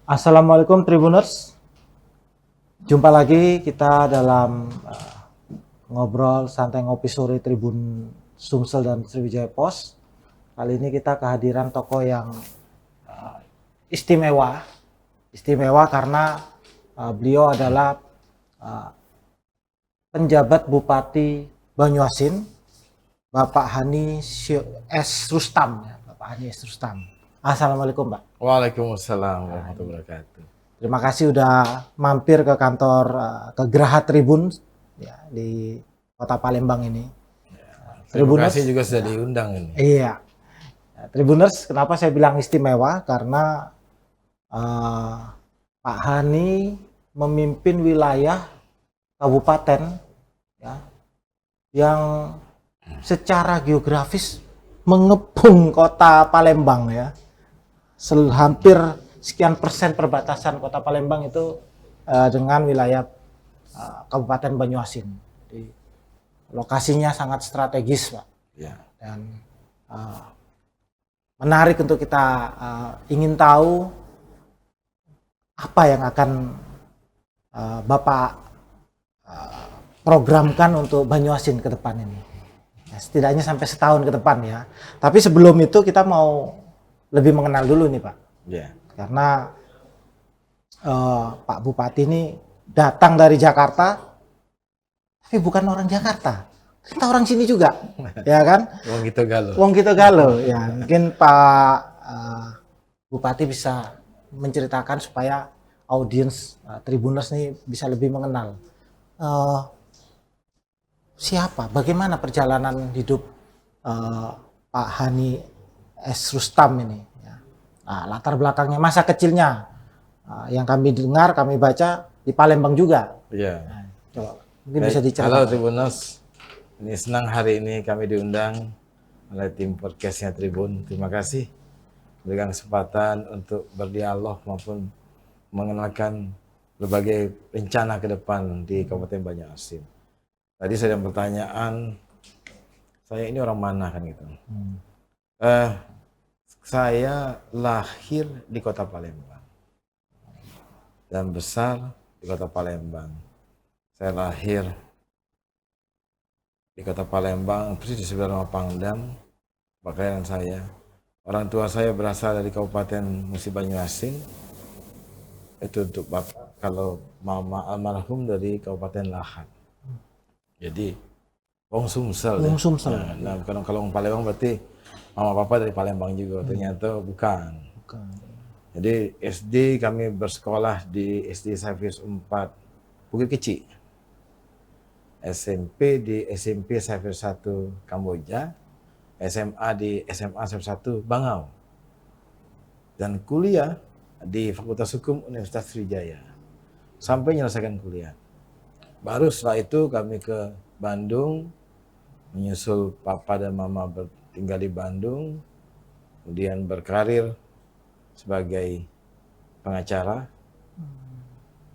Assalamualaikum Tribuners, jumpa lagi kita dalam ngobrol santai ngopi sore Tribun Sumsel dan Sriwijaya Post. Kali ini kita kehadiran tokoh yang istimewa karena beliau adalah penjabat Bupati Banyuasin, Bapak Hani S. Rustam. Bapak Hani S. Rustam. Assalamualaikum, Pak. Waalaikumsalam warahmatullahi wabarakatuh. Terima kasih udah mampir ke kantor ke Geraha Tribun ya, di Kota Palembang ini. Terima Tribuners, kasih juga sudah diundang ini. iya. Tribuners, kenapa saya bilang istimewa? Karena Pak Hani memimpin wilayah kabupaten ya, yang secara geografis mengepung Kota Palembang ya. Hampir sekian persen perbatasan Kota Palembang itu dengan wilayah Kabupaten Banyuasin. Jadi, lokasinya sangat strategis, Pak. Ya. Dan menarik untuk kita ingin tahu apa yang akan Bapak programkan untuk Banyuasin ke depan ini. Ya, setidaknya sampai setahun ke depan ya. Tapi sebelum itu kita mau lebih mengenal dulu nih, Pak. Ya. Karena Pak Bupati ini datang dari Jakarta, tapi bukan orang Jakarta. Kita orang sini juga, ya kan? Wong gitu galuh. Wong kita galuh. Ya, mungkin Pak Bupati bisa menceritakan supaya audiens Tribuners nih bisa lebih mengenal siapa, bagaimana perjalanan hidup Pak Hani S. Rustam ini. Ya. Nah, latar belakangnya, masa kecilnya yang kami dengar, kami baca di Palembang juga. Iya. Nah, coba mungkin bisa diceritakan. Halo Tribuners, ini senang hari ini kami diundang oleh tim podcastnya Tribun. Terima kasih berikan kesempatan untuk berdialog maupun mengenalkan berbagai rencana ke depan di Kabupaten Banyuasin. Tadi saya ada pertanyaan, saya ini orang mana kan gitu. Saya lahir di Kota Palembang dan besar di Kota Palembang. Saya lahir di Kota Palembang, persis di sebelah rumah Pangdam, pakaian saya. Orang tua saya berasal dari Kabupaten Musi Banyuasin. Itu untuk bapak, kalau mama almarhum dari Kabupaten Lahat. Jadi Wong Sumsel. Wong Sumsel. Nah, kalau Wong Palembang berarti mama papa dari Palembang juga. Ternyata bukan. Jadi SD kami bersekolah di SD Safis 4 Bukit Kecil. SMP di SMP Safis 1 Kamboja. SMA di SMA Safis 1 Bangau. Dan kuliah di Fakultas Hukum Universitas Sriwijaya. Sampai menyelesaikan kuliah. Baru setelah itu kami ke Bandung, menyusul papa dan mama tinggal di Bandung, kemudian berkarir sebagai pengacara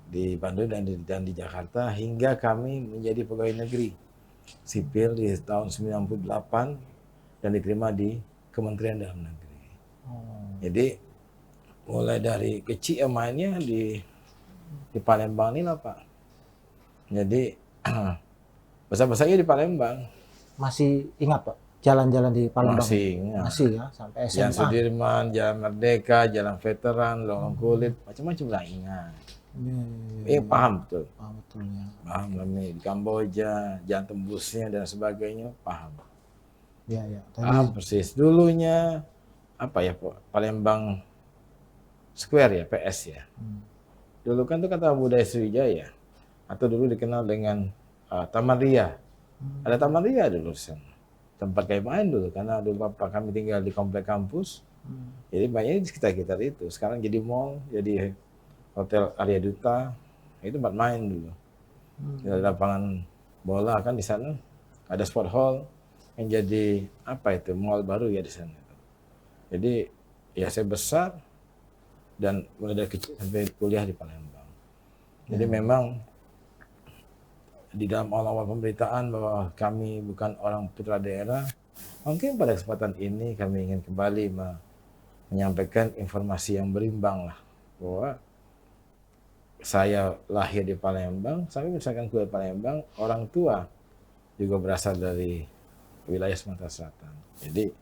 di Bandung dan di Jakarta, hingga kami menjadi pegawai negeri sipil di tahun 98 dan diterima di Kementerian Dalam Negeri. Jadi mulai dari kecil mainnya di Palembang ini lah Pak. Jadi besar-besarnya di Palembang. Masih ingat Pak jalan-jalan di Palembang? Masih ingat. Masih ya, sampai SMA. Jalan Sudirman, Jalan Merdeka, Jalan Veteran, Lorong Kulit, macam-macam lah ingat. Paham betul. Paham betul ya. Paham kami di Kamboja, jalan tembusnya dan sebagainya, paham. Ya. Paham persis. Dulunya apa ya, Palembang Square ya, PS ya. Dulu kan itu kata budaya Sriwijaya. Atau dulu dikenal dengan Taman Ria. Ada Taman Ria dulu sana. Tempat kami main dulu, karena dulu bapak kami tinggal di komplek kampus. Jadi banyak di sekitar-sekitar itu. Sekarang jadi mall, jadi Hotel Arya Duta. Itu tempat main dulu. Ada lapangan bola kan di sana. Ada sport hall yang jadi apa itu, mall baru ya di sana. Jadi ya saya besar dan mulai dari kecil sampai kuliah di Palembang. Jadi memang di dalam awal-awal pemberitaan bahwa kami bukan orang putra daerah, mungkin pada kesempatan ini kami ingin kembali menyampaikan informasi yang berimbang lah bahwa saya lahir di Palembang, sampai misalkan kuliah di Palembang, orang tua juga berasal dari wilayah Sumatera Selatan. Jadi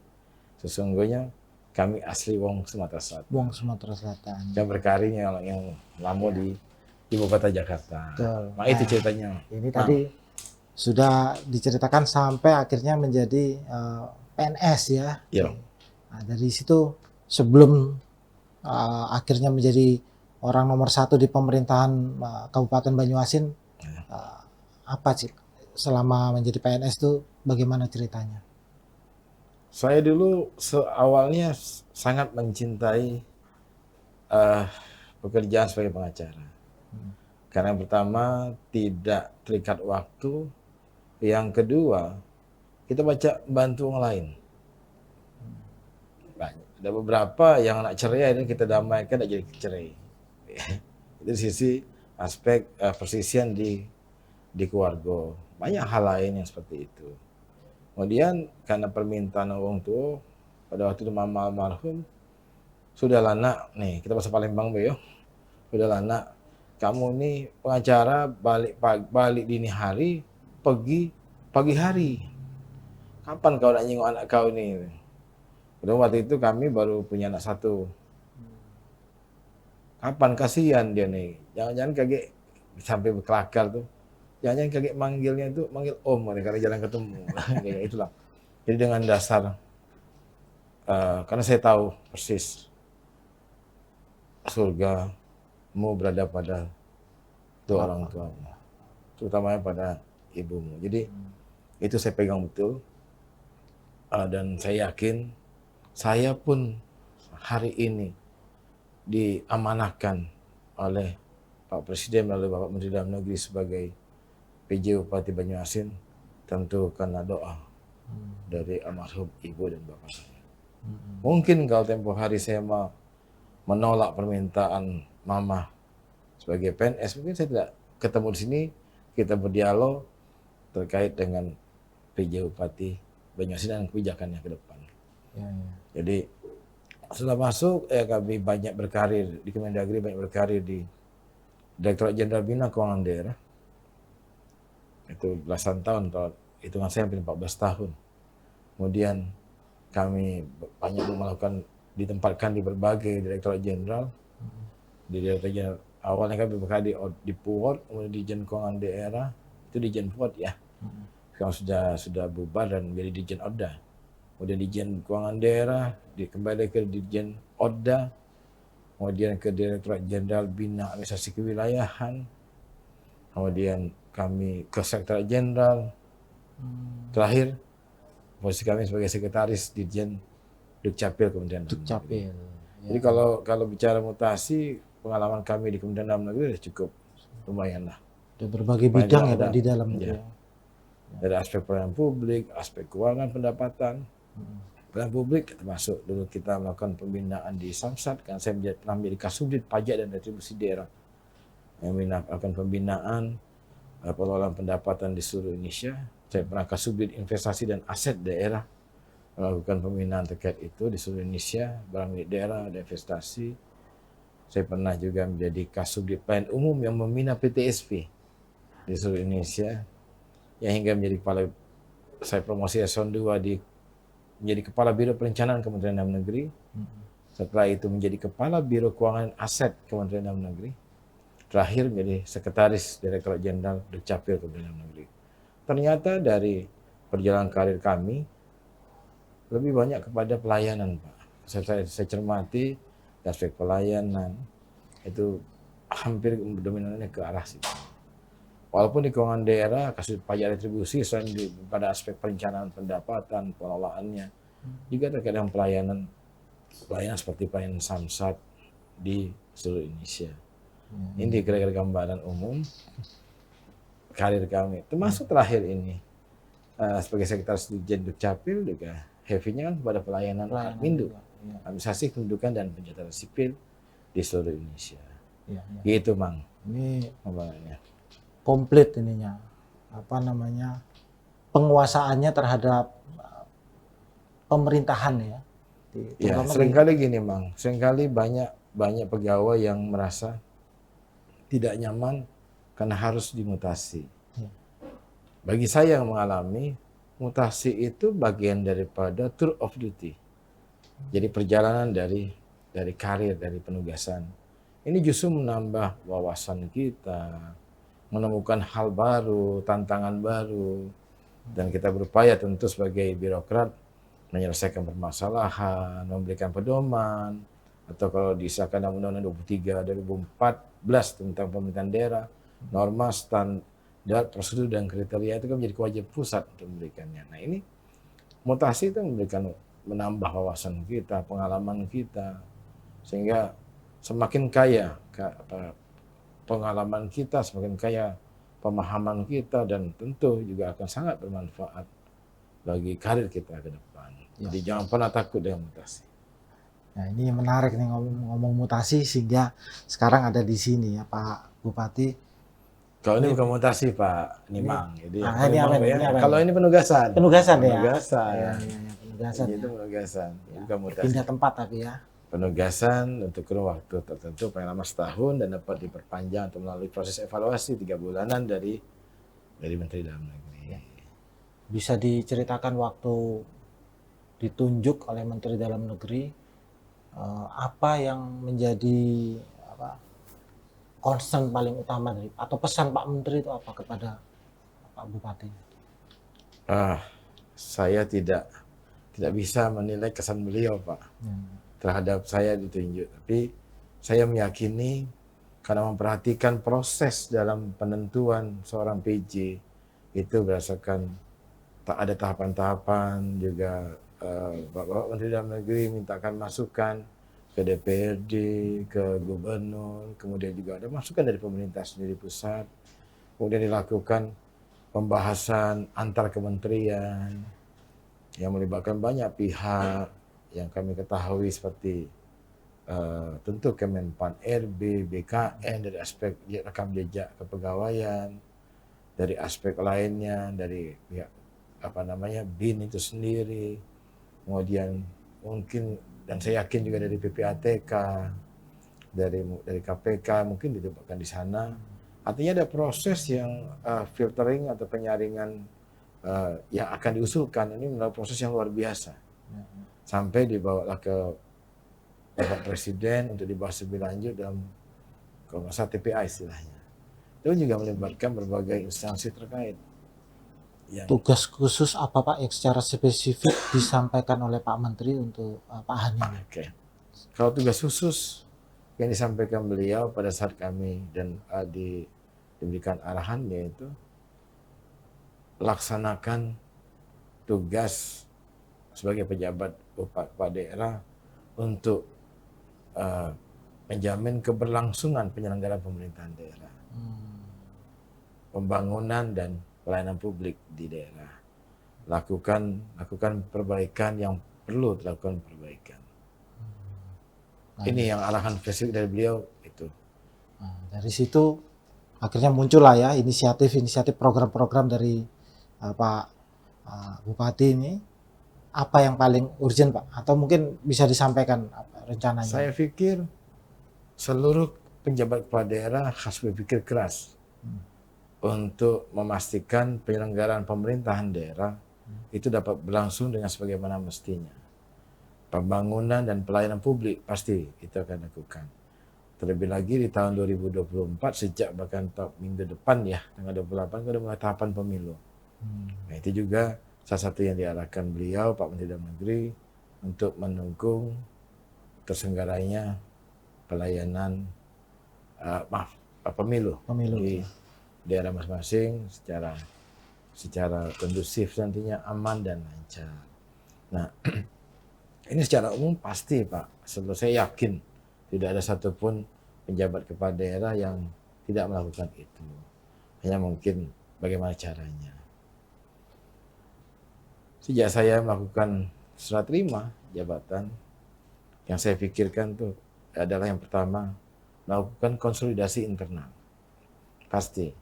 sesungguhnya kami asli wong Sumatera Selatan. Wong Sumatera Selatan. Yang berkarirnya yang lama di ibu kota Jakarta. Betul. Nah, itu ceritanya. Ini tadi sudah diceritakan sampai akhirnya menjadi PNS ya. Iya. Nah, dari situ sebelum akhirnya menjadi orang nomor 1 di pemerintahan Kabupaten Banyuasin, apa sih selama menjadi PNS itu bagaimana ceritanya? Saya dulu awalnya sangat mencintai pekerjaan sebagai pengacara. Karena yang pertama tidak terikat waktu, yang kedua kita bantu orang lain. Banyak. Ada beberapa yang anak cerai ini kita damaikan tidak jadi cerai. Itu sisi aspek persisian di keluarga. Banyak hal lain yang seperti itu. Kemudian karena permintaan orang tua pada waktu itu mama almarhum, sudahlah nak, nih kita bahasa Palembang be yo. Sudahlah nak, kamu nih pengacara balik dini hari, pergi pagi hari. Kapan kau nak nyengok anak kau ini? Pada waktu itu kami baru punya anak 1. Kapan, kasihan dia nih. Jangan-jangan kaget sampai berkelakar tuh. Jangan-jangan kaget manggilnya itu manggil om karena jarang ketemu. Ya, itulah. Jadi dengan dasar karena saya tahu persis surga mau berada pada dua orang tuamu, terutamanya pada ibumu. Jadi itu saya pegang betul, dan saya yakin saya pun hari ini diamanahkan oleh Pak Presiden melalui Bapak Menteri Dalam Negeri sebagai PJ Bupati Banyuasin, tentu karena doa dari almarhum ibu dan bapak saya. Mungkin kalau tempoh hari saya menolak permintaan mama sebagai PNS, mungkin saya tidak ketemu di sini, kita berdialog terkait dengan PJ Bupati Banyuasin dan kebijakannya ke depan. Ya. Jadi setelah masuk, kami banyak berkarir di Kemendagri, banyak berkarir di Direktorat Jenderal Bina Keuangan Daerah. Itu belasan tahun, hitungan saya hampir 14 tahun. Kemudian kami banyak melakukan, ditempatkan di berbagai Direktorat Jenderal. Di Direktorat Jenderal awalnya kami berkarir di Puwot, kemudian di Dijen Keuangan Daerah, itu Dijen Puwot ya. Sekarang sudah bubar dan menjadi Dijen Oda. Kemudian Dijen Keuangan Daerah, kembali ke Dijen Oda, kemudian ke Direktorat Jenderal Bina Administrasi Kewilayahan, kemudian kami ke Sekretariat Jenderal. Terakhir, posisi kami sebagai sekretaris Dirjen Dukcapil Kementerian Dalam Negeri. Dukcapil. Jadi kalau bicara mutasi, pengalaman kami di Kementerian Dalam Negeri cukup lumayan lah. Ada berbagai bidang ya Pak di dalam itu. Ya. Dari aspek pelayanan publik, aspek keuangan, pendapatan. Pelayanan publik termasuk dulu kita melakukan pembinaan di Samsat, kan saya pernah menjadi Kasubdit Pajak dan Retribusi Daerah yang melakukan pembinaan pengelolaan pendapatan di seluruh Indonesia. Saya pernah Kasubdit Investasi dan Aset Daerah, melakukan pembinaan terkait itu di seluruh Indonesia, barang milik daerah dan investasi. Saya pernah juga menjadi Kasubdit Pelayanan Umum yang membina PTSP di seluruh Indonesia, yang hingga menjadi kepala, saya promosi eselon 2 menjadi Kepala Biro Perencanaan Kementerian Dalam Negeri. Setelah itu menjadi Kepala Biro Keuangan Aset Kementerian Dalam Negeri. Terakhir menjadi Sekretaris Direktorat Jenderal Dukcapil Kementerian Dalam Negeri. Ternyata dari perjalanan karir kami lebih banyak kepada pelayanan, Pak. Saya cermati aspek pelayanan itu hampir dominannya ke arah situ. Walaupun di keuangan daerah, kasus pajak retribusi selain pada aspek perencanaan pendapatan, pengelolaannya, juga terkait dengan pelayanan seperti pelayanan Samsat di seluruh Indonesia. Ini kira-kira gambaran umum karir kami. Termasuk terakhir ini sebagai sekretaris Dirjen Dukcapil juga heavy-nya kan kepada pelayanan Admindu, administrasi kependudukan dan pencatatan sipil di seluruh Indonesia. Gitu, Mang. Ini gambarannya. Komplit ininya, penguasaannya terhadap pemerintahan ya. Ya, seringkali gini, Mang. Seringkali banyak banyak pegawai yang merasa tidak nyaman karena harus dimutasi. Ya. Bagi saya yang mengalami, mutasi itu bagian daripada tour of duty. Jadi perjalanan dari karir, dari penugasan. Ini justru menambah wawasan kita, menemukan hal baru, tantangan baru, dan kita berupaya tentu sebagai birokrat menyelesaikan permasalahan, memberikan pedoman, atau kalau disahkan dalam Undang-Undang 23 2014 tentang pemerintahan daerah, norma, standar, prosedur, dan kriteria itu kan menjadi kewajiban pusat untuk memberikannya. Nah ini mutasi itu menambah wawasan kita, pengalaman kita, sehingga semakin kaya pengalaman kita, semakin kaya pemahaman kita, dan tentu juga akan sangat bermanfaat bagi karir kita ke depan. Ya. Jadi jangan pernah takut dengan mutasi. Nah, ini menarik nih ngomong mutasi, sehingga sekarang ada di sini ya Pak Bupati. Kalau ini bukan mutasi Pak Nimang. Jadi ini apa ini? Ini apa kalau ini penugasan. Penugasan ya. Penugasan. Ya, penugasan. Itu penugasan, bukan mutasi. Pindah tempat tapi ya. Penugasan untuk kurun waktu tertentu paling lama setahun dan dapat diperpanjang atau melalui proses evaluasi 3 bulanan dari Menteri Dalam Negeri. Ya. Bisa diceritakan waktu ditunjuk oleh Menteri Dalam Negeri, apa yang menjadi concern paling utama dari atau pesan Pak Menteri itu apa kepada Pak Bupati? Saya tidak bisa menilai kesan beliau Pak terhadap saya ditunjuk, tapi saya meyakini karena memperhatikan proses dalam penentuan seorang PJ itu berdasarkan tak ada tahapan-tahapan, juga Bapak Menteri Dalam Negeri mintakan masukan ke DPRD, ke gubernur, kemudian juga ada masukan dari pemerintah sendiri pusat, kemudian dilakukan pembahasan antar kementerian yang melibatkan banyak pihak yang kami ketahui seperti tentu Kemenpan RB, BKN dari aspek rekam jejak kepegawaian, dari aspek lainnya dari pihak BIN itu sendiri, kemudian mungkin dan saya yakin juga dari PPATK, dari KPK mungkin dilibatkan di sana. Artinya ada proses yang filtering atau penyaringan yang akan diusulkan. Ini melalui proses yang luar biasa. Sampai dibawalah ke Bapak Presiden untuk dibahas lebih lanjut dalam kalau nggak salah TPA istilahnya. Itu juga melibatkan berbagai instansi terkait. Tugas khusus apa Pak yang secara spesifik disampaikan oleh Pak Menteri untuk Pak Hani? Oke. Kalau tugas khusus yang disampaikan beliau pada saat kami dan diberikan arahan, yaitu laksanakan tugas sebagai pejabat kepala daerah untuk menjamin keberlangsungan penyelenggaraan pemerintahan daerah, pembangunan dan pelayanan publik di daerah. Lakukan perbaikan yang perlu dilakukan perbaikan. Ini yang arahan spesifik dari beliau itu. Dari situ akhirnya muncullah ya inisiatif program-program dari Pak Bupati ini. Apa yang paling urgent Pak? Atau mungkin bisa disampaikan apa rencananya? Saya pikir seluruh penjabat kepala daerah harus berpikir keras untuk memastikan penyelenggaraan pemerintahan daerah itu dapat berlangsung dengan sebagaimana mestinya. Pembangunan dan pelayanan publik pasti kita akan lakukan. Terlebih lagi di tahun 2024 sejak bahkan minggu depan ya, tanggal 28 sudah mulai tahapan pemilu. Nah, itu juga salah satu yang diarahkan beliau Pak Menteri Dalam Negeri untuk mendukung terselenggaranya pelayanan pemilu di daerah masing-masing secara kondusif, nantinya aman dan lancar. Nah, ini secara umum pasti Pak, saya yakin tidak ada satupun penjabat kepala daerah yang tidak melakukan itu. Hanya mungkin bagaimana caranya. Sejak saya melakukan serah terima jabatan, yang saya pikirkan tuh adalah yang pertama, melakukan konsolidasi internal. Pasti.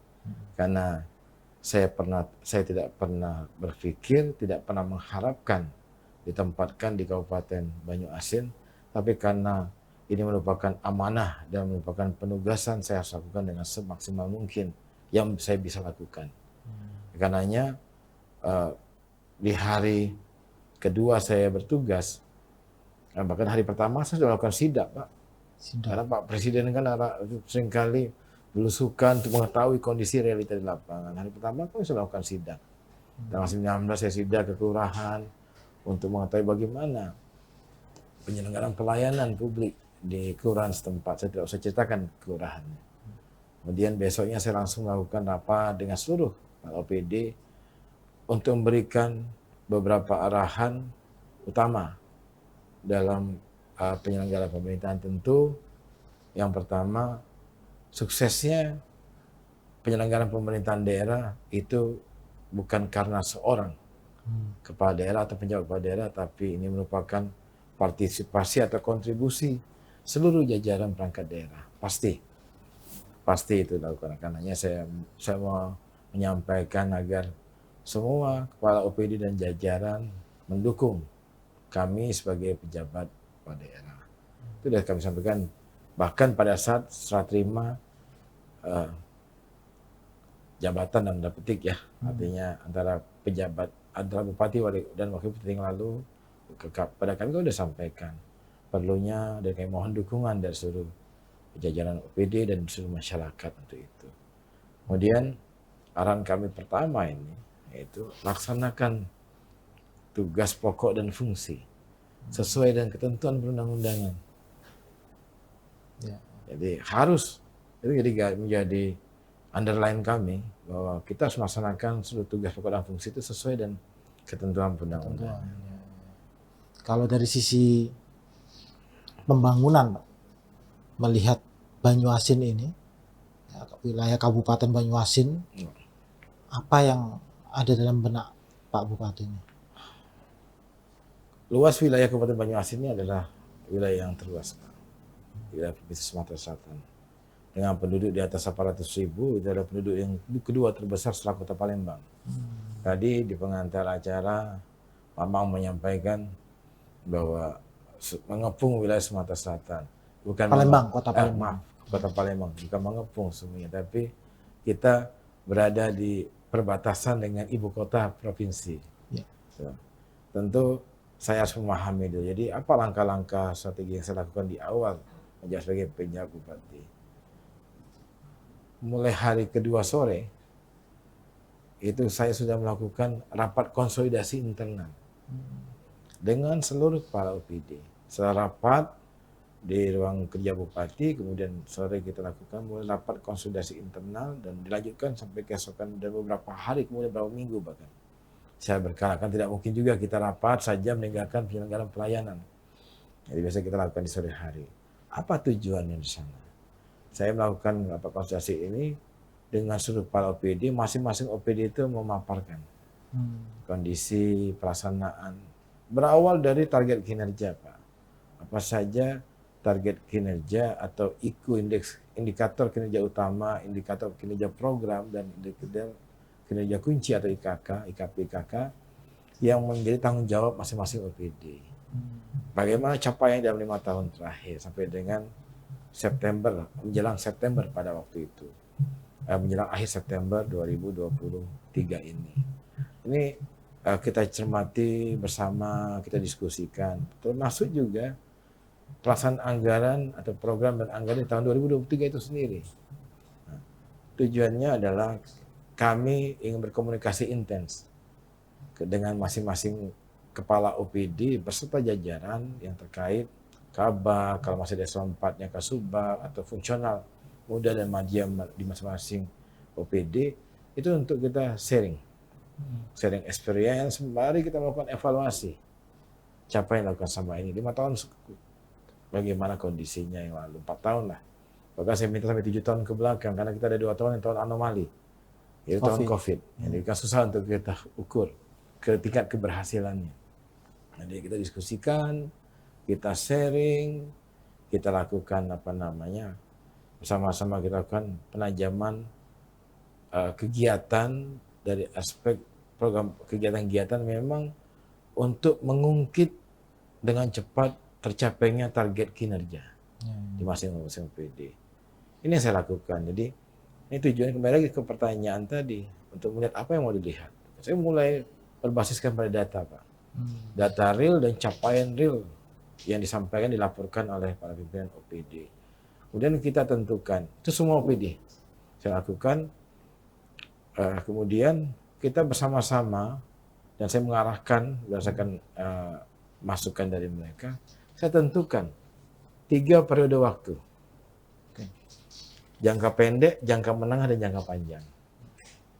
Karena saya tidak pernah berpikir, tidak pernah mengharapkan ditempatkan di Kabupaten Banyuasin, tapi karena ini merupakan amanah dan merupakan penugasan saya harus lakukan dengan semaksimal mungkin yang saya bisa lakukan. Karenanya di hari kedua saya bertugas, bahkan hari pertama saya sudah melakukan sidak, Pak. Sudah. Karena Pak Presiden kan seringkali belusukan untuk mengetahui kondisi realita di lapangan. Hari pertama kami sudah melakukan sidak. Tanggal 19 saya sidak ke kelurahan untuk mengetahui bagaimana penyelenggaraan pelayanan publik di kelurahan setempat. Saya tidak usah ceritakan kelurahannya. Kemudian besoknya saya langsung melakukan rapat dengan seluruh OPD untuk memberikan beberapa arahan utama dalam penyelenggaraan pemerintahan. Tentu yang pertama, suksesnya penyelenggaraan pemerintahan daerah itu bukan karena seorang kepala daerah atau penjabat kepala daerah, tapi ini merupakan partisipasi atau kontribusi seluruh jajaran perangkat daerah. Pasti itu dilakukan. Karenanya saya mau menyampaikan agar semua kepala OPD dan jajaran mendukung kami sebagai pejabat kepala daerah. Itu sudah kami sampaikan. Bahkan pada saat serah terima jabatan dan tanda petik ya, artinya antara pejabat, antara bupati dan wakil bupati yang lalu, pada kami sudah sampaikan perlunya dan kami mohon dukungan dari seluruh jajaran OPD dan seluruh masyarakat untuk itu. Kemudian arahan kami pertama ini yaitu laksanakan tugas pokok dan fungsi sesuai dengan ketentuan perundang-undangan. Ya. Jadi harus itu menjadi underline kami bahwa kita harus melaksanakan seluruh tugas pokok dan fungsi itu sesuai dengan ketentuan perundang-undangan. Ya. Kalau dari sisi pembangunan, Pak, melihat Banyuasin ini, ya, wilayah Kabupaten Banyuasin, apa yang ada dalam benak Pak Bupati ini? Luas wilayah Kabupaten Banyuasin ini adalah wilayah yang terluas, Pak. Wilayah Provinsi Sumatera Selatan. Dengan penduduk di atas 800.000, itu adalah penduduk yang kedua terbesar setelah Kota Palembang. Tadi di pengantar acara, Pak Mang menyampaikan bahwa mengepung wilayah Sumatera Selatan. Bukan Palembang, Kota Palembang. Kota Palembang, bukan mengepung semuanya, tapi kita berada di perbatasan dengan ibu kota provinsi. Ya. Tentu saya harus memahami dulu. Jadi apa langkah-langkah strategi yang saya lakukan di awal menjadi sebagai penjabat bupati. Mulai hari kedua sore, itu saya sudah melakukan rapat konsolidasi internal dengan seluruh kepala OPD. Setelah rapat di ruang kerja bupati, kemudian sore kita lakukan mulai rapat konsolidasi internal dan dilanjutkan sampai keesokan dan beberapa hari kemudian beberapa minggu bahkan. Saya berkala, kan tidak mungkin juga kita rapat saja meninggalkan penyelenggaraan pelayanan. Jadi biasa kita lakukan di sore hari. Apa tujuannya di sana? Saya melakukan rapat konsolidasi ini dengan seluruh kepala OPD, masing-masing OPD itu memaparkan kondisi pelaksanaan. Berawal dari target kinerja, Pak. Apa saja target kinerja atau IKU, indikator kinerja utama, indikator kinerja program, dan indikator kinerja kunci atau IKP/IKK yang menjadi tanggung jawab masing-masing OPD. Bagaimana capaian dalam 5 tahun terakhir sampai dengan September, menjelang September pada waktu itu, menjelang akhir September 2023 ini. Ini kita cermati bersama, kita diskusikan, termasuk juga pelaksanaan anggaran atau program dan anggaran di tahun 2023 itu sendiri. Nah, tujuannya adalah kami ingin berkomunikasi intens dengan masing-masing kepala OPD beserta jajaran yang terkait Kabak, kalau masih ada S4-nya Kasubag atau fungsional muda dan madia di masing-masing OPD, itu untuk kita sharing experience, mari kita melakukan evaluasi capaian yang dilakukan sama ini 5 tahun bagaimana kondisinya yang lalu, 4 tahun lah. Bahkan saya minta sampai 7 tahun ke belakang, karena kita ada 2 tahun yang tahun anomali, yaitu tahun COVID. Jadi kan susah untuk kita ukur ke tingkat keberhasilannya. Jadi kita diskusikan, kita sharing, kita lakukan bersama-sama kita lakukan penajaman kegiatan dari aspek program kegiatan-kegiatan memang untuk mengungkit dengan cepat tercapainya target kinerja. di masing-masing OPD. Ini yang saya lakukan. Jadi ini tujuannya kembali lagi ke pertanyaan tadi untuk melihat apa yang mau dilihat. Saya mulai berbasiskan pada data, Pak. Data real dan capaian real yang disampaikan dilaporkan oleh para pimpinan OPD. Kemudian kita tentukan itu semua OPD. Saya lakukan. Kemudian kita bersama-sama dan saya mengarahkan berdasarkan masukan dari mereka. Saya tentukan 3 periode waktu. Jangka pendek, jangka menengah, dan jangka panjang.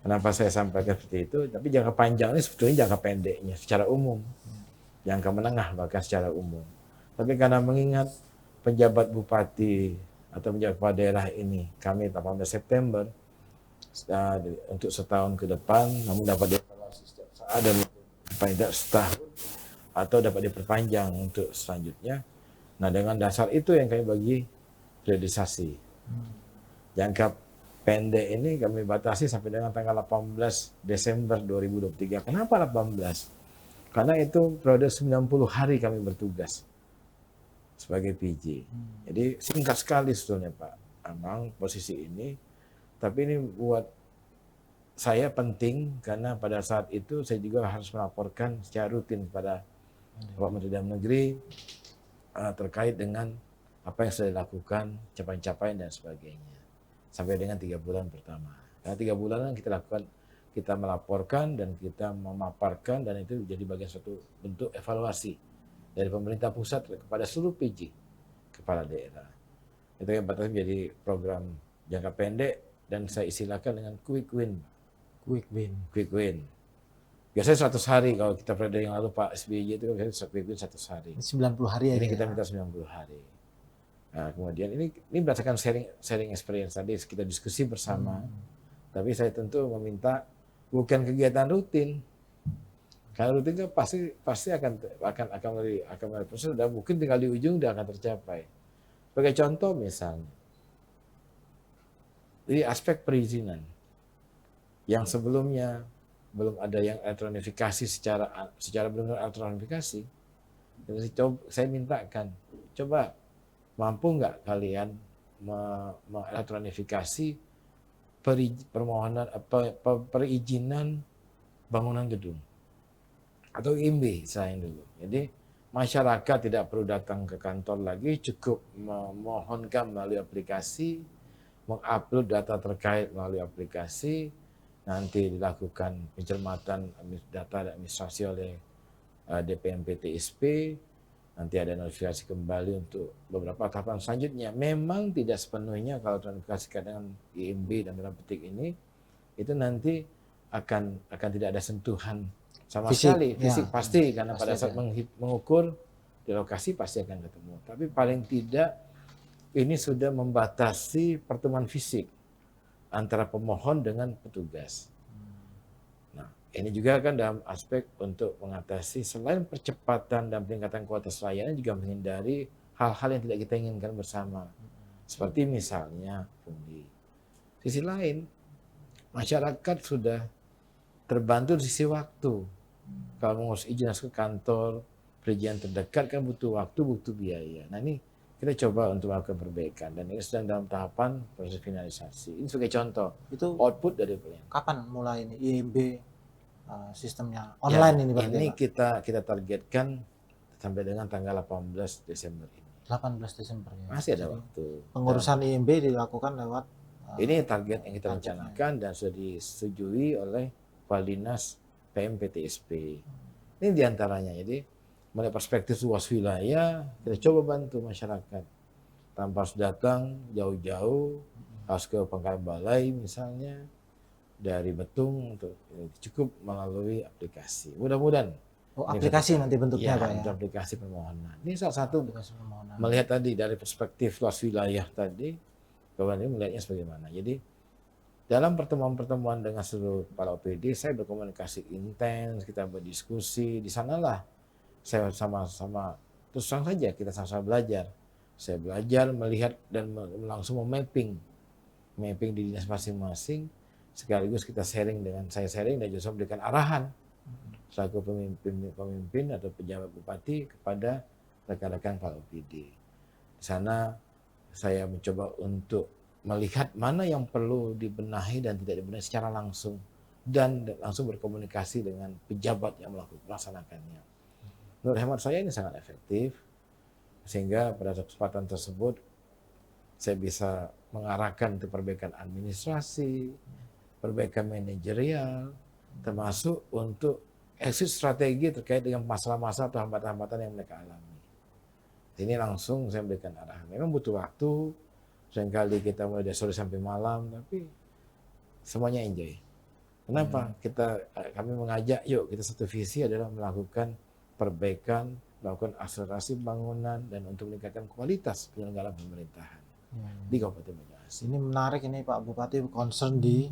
Kenapa saya sampaikan seperti itu? Tapi jangka panjang ini sebetulnya jangka pendeknya secara umum. Jangka menengah bahkan secara umum. Tapi karena mengingat penjabat bupati atau penjabat kepala daerah ini, kami 18 September, untuk setahun ke depan, namun dapat dievaluasi setiap saat dan paling tidak setahun atau dapat diperpanjang untuk selanjutnya. Nah, dengan dasar itu yang kami bagi priorisasi. Jangka pendek ini kami batasi sampai dengan tanggal 18 Desember 2023. Kenapa 18? Karena itu periode 90 hari kami bertugas sebagai PJ. Jadi singkat sekali sebetulnya Pak Amang posisi ini. Tapi ini buat saya penting karena pada saat itu saya juga harus melaporkan secara rutin kepada Bapak Menteri Dalam Negeri terkait dengan apa yang sudah dilakukan, capaian-capaian dan sebagainya. Sampai dengan 3 bulan pertama. Karena 3 bulan kita lakukan, kita melaporkan dan kita memaparkan dan itu jadi bagian suatu bentuk evaluasi dari pemerintah pusat kepada seluruh PJ, kepala daerah. Itu yang batas menjadi program jangka pendek dan saya istilahkan dengan quick win. Quick win. Quick win. Biasanya 100 hari kalau kita periode yang lalu Pak SBY itu kan biasanya quick win 100 hari. 90 hari aja. Ini kita minta 90 hari. Nah, kemudian ini berdasarkan sharing experience tadi kita diskusi bersama. Tapi saya tentu meminta bukan kegiatan rutin. Kalau rutin kan pasti akan melalui proses dan mungkin tinggal di ujung dia akan tercapai. Sebagai contoh misalnya, di aspek perizinan yang sebelumnya belum ada yang elektronifikasi secara benar-benar elektronifikasi. Jadi saya mintakan, coba mampu nggak kalian mengelektronifikasi permohonan perizinan bangunan gedung atau IMB saya dulu. Jadi masyarakat tidak perlu datang ke kantor lagi, cukup memohonkan melalui aplikasi, mengupload data terkait melalui aplikasi, nanti dilakukan pencermatan data administrasi oleh DPMP TSP, nanti ada notifikasi kembali untuk beberapa tahapan selanjutnya. Memang tidak sepenuhnya kalau ternotifikasikan dengan IMB dan dalam petik ini, itu nanti akan tidak ada sentuhan sama sekali fisik pasti karena pada saat mengukur di lokasi pasti akan ketemu. Tapi paling tidak ini sudah membatasi pertemuan fisik antara pemohon dengan petugas. Nah, ini juga kan dalam aspek untuk mengatasi selain percepatan dan peningkatan kualitas layanan juga menghindari hal-hal yang tidak kita inginkan bersama. Seperti misalnya pungli. Sisi lain, masyarakat sudah terbantu di sisi waktu. Kalau mengurus izin ke kantor, perizinan terdekat kan butuh waktu, butuh biaya. Nah ini kita coba untuk melakukan perbaikan dan ini sedang dalam tahapan proses finalisasi. Ini sebagai contoh. Itu output dari perbaikan. Kapan mulai ini IMB sistemnya online ini berarti? Ini kita targetkan sampai dengan tanggal 18 Desember ini. 18 Desember ya. Masih ada waktu. Pengurusan IMB dilakukan lewat ini target yang kita rencanakan dan sudah disetujui oleh Kepala Dinas PMPTSP. Ini diantaranya. Jadi mulai perspektif luas wilayah, kita coba bantu masyarakat tanpa harus datang jauh-jauh, harus ke Pangkalan Balai misalnya, dari Betung untuk cukup melalui aplikasi. Mudah-mudahan. Aplikasi nanti bentuknya Pak ya? Aplikasi permohonan. Ini salah satu melihat tadi dari perspektif luas wilayah tadi, kemudian melihatnya sebagaimana. Jadi dalam pertemuan-pertemuan dengan seluruh kepala OPD, saya berkomunikasi intens, kita berdiskusi, di sanalah saya sama-sama, terus terang saja kita sama-sama belajar. Saya belajar, melihat, dan langsung memapping di dinas masing-masing, sekaligus kita sharing dengan saya sharing dan juga memberikan arahan selaku pemimpin atau pejabat bupati kepada rekan-rekan kepala OPD. Di sana saya mencoba untuk melihat mana yang perlu dibenahi dan tidak dibenahi secara langsung, dan langsung berkomunikasi dengan pejabat yang melaksanakannya. Menurut hemat saya ini sangat efektif, sehingga pada kesempatan tersebut saya bisa mengarahkan untuk perbaikan administrasi, perbaikan manajerial, termasuk untuk exit strategi terkait dengan masalah-masalah atau hambatan-hambatan yang mereka alami. Ini langsung saya berikan arahan. Memang butuh waktu, seringkali kita mulai dari sore sampai malam, tapi semuanya enjoy. Kenapa? Kami mengajak, yuk kita satu visi adalah melakukan perbaikan, melakukan akselerasi bangunan, dan untuk meningkatkan kualitas penyelenggaraan pemerintahan di Kabupaten Banyuasin. Ini menarik ini Pak Bupati, concern di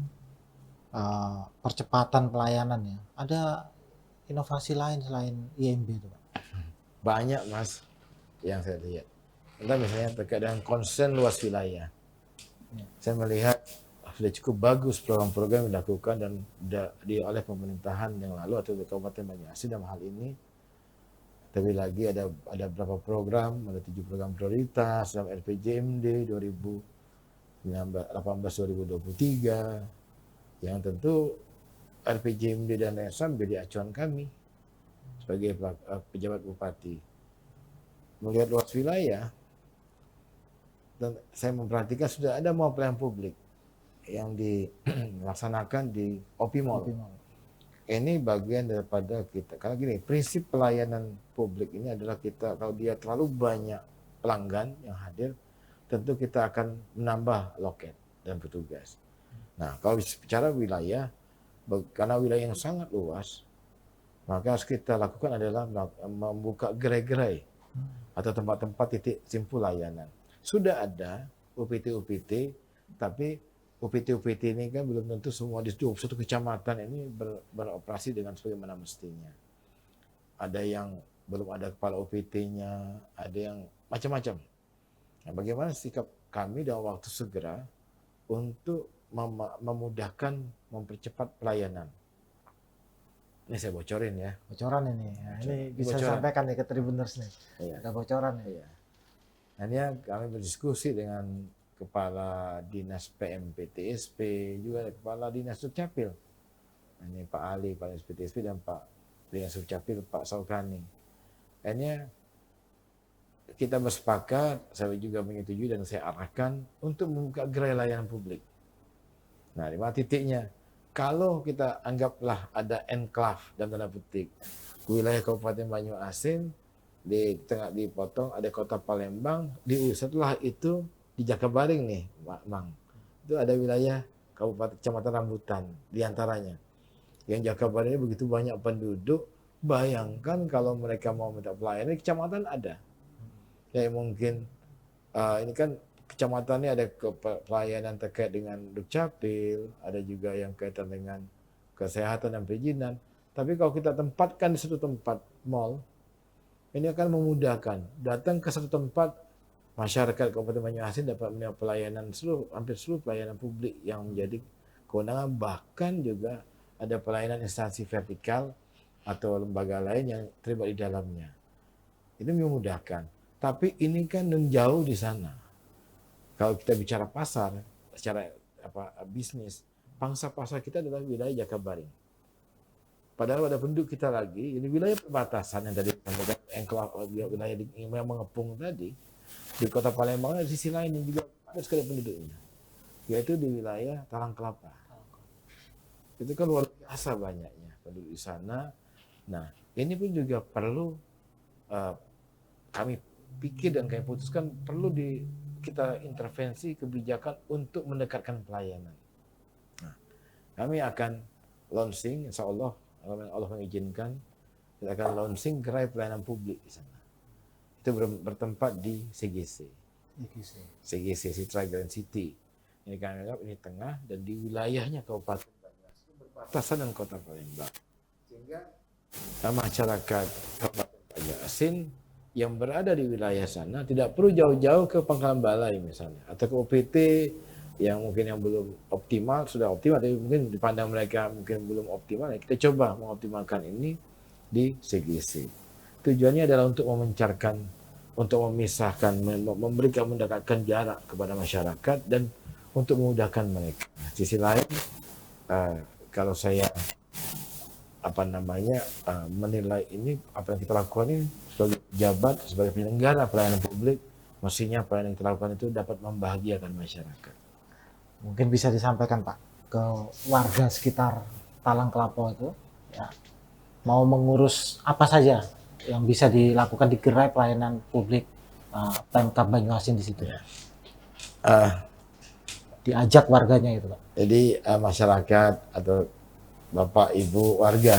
percepatan pelayanan ya. Ada inovasi lain selain IMB itu Pak? Banyak Mas yang saya lihat. Entah misalnya terkait dengan konsen luas wilayah. Saya melihat sudah cukup bagus program-program yang dilakukan dan oleh pemerintahan yang lalu atau di Kabupaten Banyuasin dalam hal ini. Tapi lagi ada beberapa program, ada 7 program prioritas dalam RPJMD 2018-2023 yang tentu RPJMD dan LSM menjadi acuan kami sebagai pejabat bupati. Melihat luas wilayah, dan saya memperhatikan sudah ada mall pelayanan publik yang dilaksanakan di OP Mall. Ini bagian daripada kita. Karena gini, prinsip pelayanan publik ini adalah kita, kalau dia terlalu banyak pelanggan yang hadir, tentu kita akan menambah loket dan petugas. Nah, kalau bicara wilayah, karena wilayah yang sangat luas, maka harus kita lakukan adalah membuka gerai-gerai atau tempat-tempat titik simpul layanan. Sudah ada UPT-UPT, tapi UPT-UPT ini kan belum tentu semua di 21 kecamatan ini beroperasi dengan sebagaimana mestinya. Ada yang belum ada kepala UPT-nya, ada yang macam-macam. Nah, bagaimana sikap kami dalam waktu segera untuk memudahkan, mempercepat pelayanan. Ini saya bocorin ya. Bocoran ini. Ya, ini bisa bocoran. sampaikan nih ke Tribuners nih. Iya. Ada bocoran ya. Iya. Hanya kami berdiskusi dengan Kepala Dinas PMPTSP, juga Kepala Dinas Dukcapil. Ini Pak Ali, Kepala Dinas PTSP, dan Pak Dinas Dukcapil, Pak Saukani. Hanya kita bersepakat, saya juga menyetujui dan saya arahkan untuk membuka gerai layanan publik. Nah, di mana titiknya? Kalau kita anggaplah ada enclave dan tanda petik wilayah Kabupaten Banyuasin, di tengah dipotong ada Kota Palembang, setelah itu di Jakabaring nih, Mang. Itu ada wilayah Kabupaten Kecamatan Rambutan di antaranya. Yang Jakabaring ini begitu banyak penduduk, bayangkan kalau mereka mau minta pelayanan di kecamatan ada. Ya mungkin ini kan kecamatan ini ada pelayanan terkait dengan Dukcapil, ada juga yang kaitan dengan kesehatan dan perizinan. Tapi kalau kita tempatkan di satu tempat mall, ini akan memudahkan. Datang ke satu tempat, masyarakat Kabupaten Banyuasin dapat menerima pelayanan hampir seluruh pelayanan publik yang menjadi kewenangan, bahkan juga ada pelayanan instansi vertikal atau lembaga lain yang terlibat di dalamnya. Ini memudahkan. Tapi ini kan menjauh di sana. Kalau kita bicara pasar, secara bisnis, pangsa pasar kita adalah wilayah Jakabaring. Padahal ada penduduk kita lagi, ini wilayah perbatasan yang tadi wilayah yang mengepung tadi, di Kota Palembang di sisi lain yang juga ada sekali penduduknya, yaitu di wilayah Talang Kelapa. Itu kan luar biasa banyaknya penduduk di sana. Nah, ini pun juga perlu kami pikir dan kami putuskan perlu kita intervensi kebijakan untuk mendekatkan pelayanan. Nah, kami akan launching, insya Allah, Allah mengizinkan, kita akan launching gerai pelayanan publik di sana. Itu bertempat di CGC, Citra Grand City. Ini kami anggap ini tengah dan di wilayahnya Kabupaten Banyuasin berbatasan dengan Kota Palembang. Sehingga masyarakat Kabupaten Banyuasin yang berada di wilayah sana tidak perlu jauh-jauh ke Pangkalan Balai misalnya, atau ke OPT yang mungkin yang belum optimal, sudah optimal tapi mungkin dipandang mereka mungkin belum optimal. Ya kita coba mengoptimalkan ini di CGC. Tujuannya adalah untuk memencarkan untuk memisahkan, memberikan mendekatkan jarak kepada masyarakat dan untuk memudahkan mereka. Sisi lain, kalau saya menilai ini apa yang kita lakukan ini sebagai pejabat, sebagai penyelenggara pelayanan publik, mestinya pelayanan yang kita lakukan itu dapat membahagiakan masyarakat. Mungkin bisa disampaikan Pak ke warga sekitar Talang Kelapo itu, ya, mau mengurus apa saja yang bisa dilakukan di gerai pelayanan publik Pemkab Banyuasin di situ. Ya. Diajak warganya itu Pak. Jadi masyarakat atau Bapak Ibu warga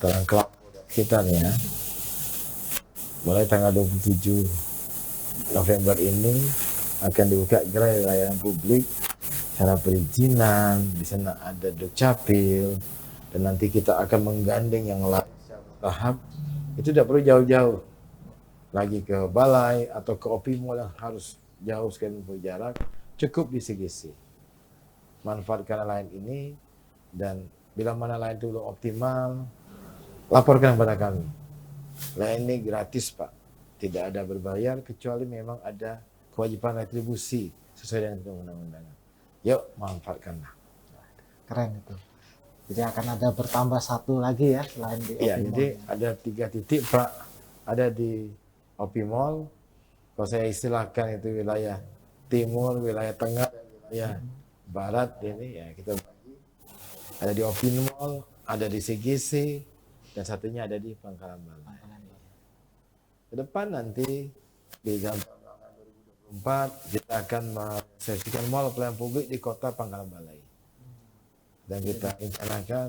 Talang Kelapo sekitarnya, mulai tanggal 27 November ini akan dibuka gerai layanan publik secara perizinan. Di sana ada Dukcapil, dan nanti kita akan menggandeng yang lain secara bertahap. Itu tidak perlu jauh-jauh lagi ke balai atau ke Opimol yang harus jauh sekali jarak, cukup di CGC. Manfaatkan layanan ini, dan bila mana layanan itu belum optimal, laporkan kepada kami. Layanan ini gratis Pak, tidak ada berbayar kecuali memang ada kewajiban retribusi sesuai dengan undang-undangan. Yuk, manfaatkanlah. Keren itu. Jadi akan ada bertambah satu lagi ya selain di Iya, Opimol. jadi ada 3 titik Pak, ada di Opimol. Kalau saya istilahkan itu wilayah timur, wilayah tengah, dan wilayah barat ini ya kita bagi. Ada di Opimol, ada di CGC, dan satunya ada di Pangkalan Balai. Ke depan nanti di dalam tahun 2024 kita akan mensertikan mall pelayanan publik di kota Pangkalan Balai. Dan kita rencanakan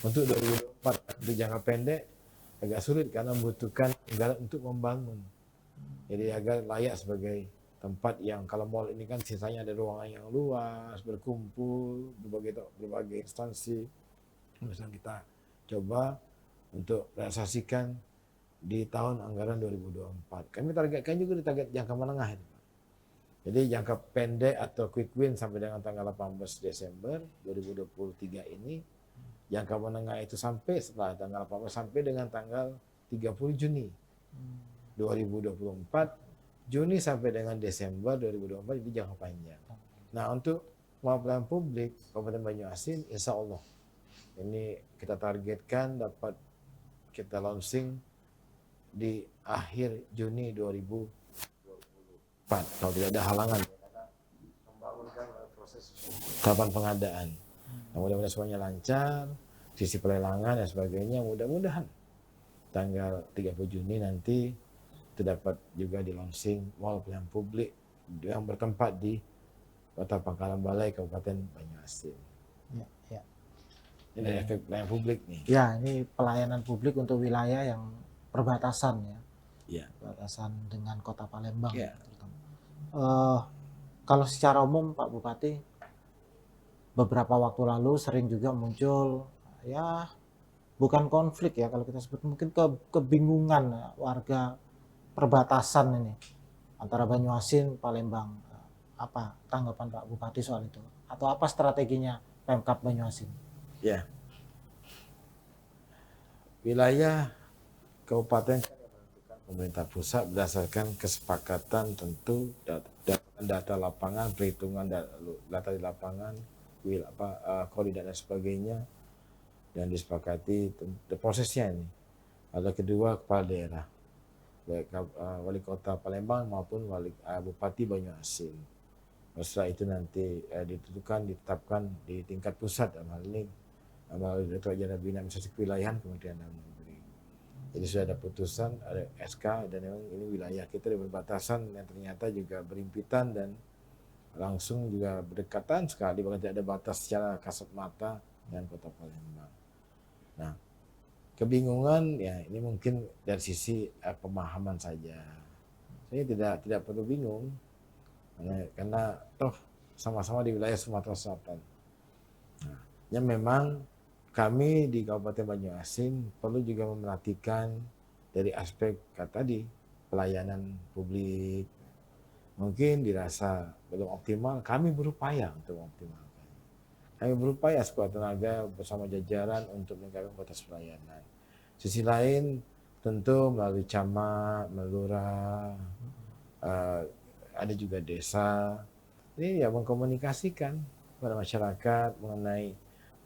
untuk 2024, untuk jangka pendek agak sulit karena membutuhkan anggaran untuk membangun. Jadi agar layak sebagai tempat yang, kalau mall ini kan sisanya ada ruangan yang luas, berkumpul berbagai instansi. Misalnya kita coba untuk realisasikan di tahun anggaran 2024. Kami targetkan juga di target jangka menengah itu. Jadi jangka pendek atau quick win sampai dengan tanggal 18 Desember 2023 ini. Jangka menengah itu sampai setelah tanggal 18 sampai dengan tanggal 30 Juni 2024. Juni sampai dengan Desember 2024 itu jangka panjang. Nah, untuk pelayanan publik Kabupaten Banyuasin, insya Allah ini kita targetkan dapat kita launching di akhir Juni 2024 kalau tidak ada halangan, karena membangunkan proses tahapan pengadaan. Nah, mudah-mudahan semuanya lancar, sisi pelelangan dan sebagainya, mudah-mudahan tanggal 30 Juni nanti terdapat juga di launching mall pelayanan publik yang bertempat di Kota Pangkalan Balai, Kabupaten Banyuasin. Ya, ya. Ini efek pelayanan publik nih. Ya, ini pelayanan publik untuk wilayah yang perbatasan ya. Ya. Perbatasan dengan Kota Palembang. Ya. Kalau secara umum Pak Bupati, beberapa waktu lalu sering juga muncul ya bukan konflik ya kalau kita sebut, mungkin kebingungan warga perbatasan ini antara Banyuasin, Palembang. Apa tanggapan Pak Bupati soal itu? Atau apa strateginya Pemkab Banyuasin? Ya. Wilayah kabupaten menentukan pemerintah pusat berdasarkan kesepakatan tentu data lapangan, perhitungan data di lapangan, koordinat dan sebagainya, dan disepakati prosesnya ini. Ada kedua kepala daerah, baik wali kota Palembang maupun bupati Banyuasin. Setelah itu nanti ditetapkan di tingkat pusat, dalam hal ini melalui Direktorat Jenderal Bina Administrasi Kewilayahan Kementerian Dalam Negeri. Jadi sudah ada putusan, ada SK, dan memang ini wilayah kita di perbatasan yang ternyata juga berimpitan dan langsung juga berdekatan sekali, bahkan tidak ada batas secara kasat mata dengan kota Palembang. Nah, kebingungan ya ini mungkin dari sisi pemahaman saja. Saya tidak perlu bingung karena toh sama-sama di wilayah Sumatera Selatan. Nah, yang memang kami di Kabupaten Banyuasin perlu juga memerhatikan dari aspek tadi pelayanan publik. Mungkin dirasa belum optimal, kami berupaya untuk mengoptimalkan. Kami berupaya sekuat tenaga bersama jajaran untuk meningkatkan kualitas pelayanan. Sisi lain, tentu melalui camat, melurah, ada juga desa. Ini ya mengkomunikasikan kepada masyarakat mengenai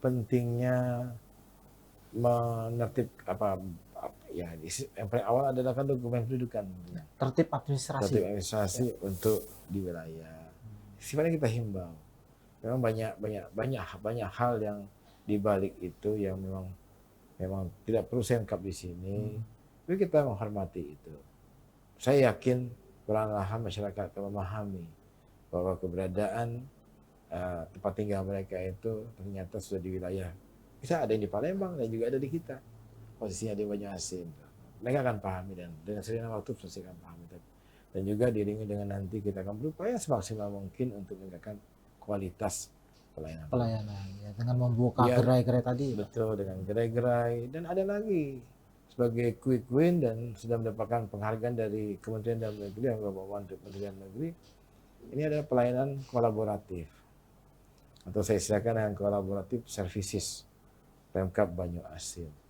pentingnya menertib ya yang paling awal adalah kan dokumen pendudukan, Tertib administrasi. tertib administrasi untuk di wilayah. Sifatnya kita himbau. Memang banyak hal yang di balik itu yang memang tidak perlu saya lengkap di sini. Tapi kita menghormati itu. Saya yakin perlahan-lahan masyarakat akan memahami bahwa keberadaan tempat tinggal mereka itu ternyata sudah di wilayah. Bisa ada yang di Palembang dan juga ada di kita. Posisinya di Banyuasin. Mereka akan pahami dan dengan seiring waktu pasti akan pahami. Dan juga diiringi dengan nanti kita akan berupaya semaksimal mungkin untuk meningkatkan kualitas pelayanan. Ya, dengan membuka gerai-gerai tadi. Betul, dengan gerai-gerai. Dan ada lagi sebagai quick win dan sudah mendapatkan penghargaan dari Kementerian Dalam Negeri dan Bapak Menteri Dalam Negeri. Ini adalah pelayanan kolaboratif atau saya istilahkan dengan kolaboratif services Pemkab Banyuasin.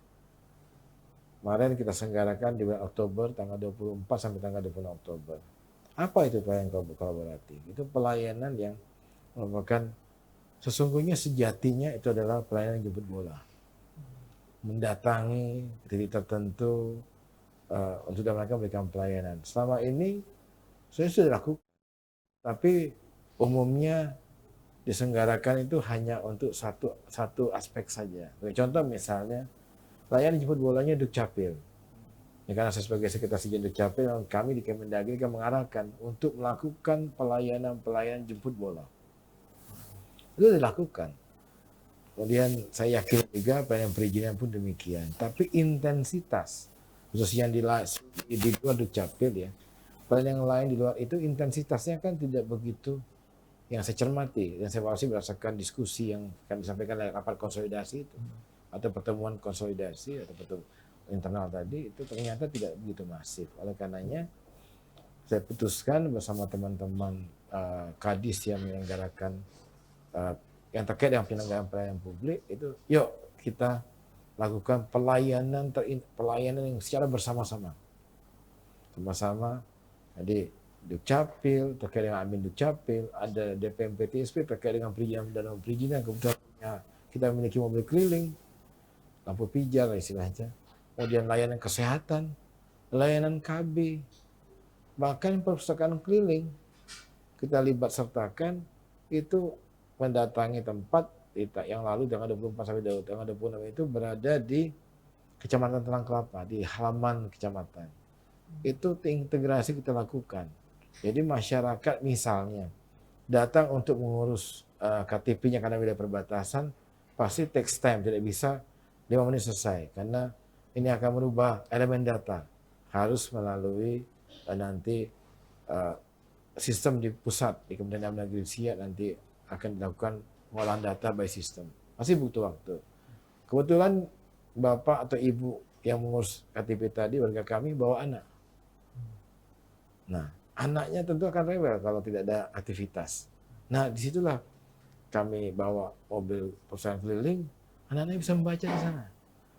Kemarin kita selenggarakan di bulan Oktober tanggal 24 sampai tanggal 26 Oktober. Apa itu pelayanan kolaboratif? Itu pelayanan yang merupakan sesungguhnya sejatinya itu adalah pelayanan jemput bola. Mendatangi titik tertentu untuk dalam rangka memberikan pelayanan. Selama ini saya sudah lakukan, tapi umumnya diselenggarakan itu hanya untuk satu aspek saja. Contoh misalnya, layanan jemput bolanya Dukcapil. Ya, karena saya sebagai sekretaris Dirjen Dukcapil, kami di Kemendagri kan mengarahkan untuk melakukan pelayanan jemput bola. Itu dilakukan. Kemudian saya yakin juga pelayanan perizinan pun demikian. Tapi intensitas, khususnya di luar Dukcapil ya, pelayanan yang lain di luar itu intensitasnya kan tidak begitu yang saya cermati dan saya evaluasi berdasarkan diskusi yang kami sampaikan dalam rapat konsolidasi itu atau pertemuan konsolidasi atau pertemuan internal tadi itu ternyata tidak begitu masif. Oleh karenanya saya putuskan bersama teman-teman kadis yang menyelenggarakan yang terkait dengan penyelenggaraan pelayanan publik itu, yuk kita lakukan pelayanan yang secara bersama-sama. Jadi Dukcapil terkait dengan admin Dukcapil, ada DPMPTSP terkait dengan perizinan dan perizinan, kebetulan kita memiliki mobil keliling, lampu pijar istilahnya, kemudian layanan kesehatan, layanan KB, bahkan perpustakaan keliling kita libat sertakan itu mendatangi tempat yang lalu tanggal 24 sampai tanggal 26 itu berada di Kecamatan Telang Kelapa, di halaman kecamatan. Itu integrasi kita lakukan. Jadi masyarakat misalnya datang untuk mengurus KTP-nya karena wilayah perbatasan, pasti takes time, tidak bisa 5 menit selesai. Karena ini akan merubah elemen data. Harus melalui nanti sistem di pusat, di Kementerian Dalam Negeri Siap nanti akan dilakukan pengolahan data by system. Masih butuh waktu. Kebetulan Bapak atau Ibu yang mengurus KTP tadi, warga kami bawa anak. Nah, anaknya tentu akan rewel kalau tidak ada aktivitas. Nah, disitulah kami bawa mobil perusahaan keliling, anak-anaknya bisa membaca di sana.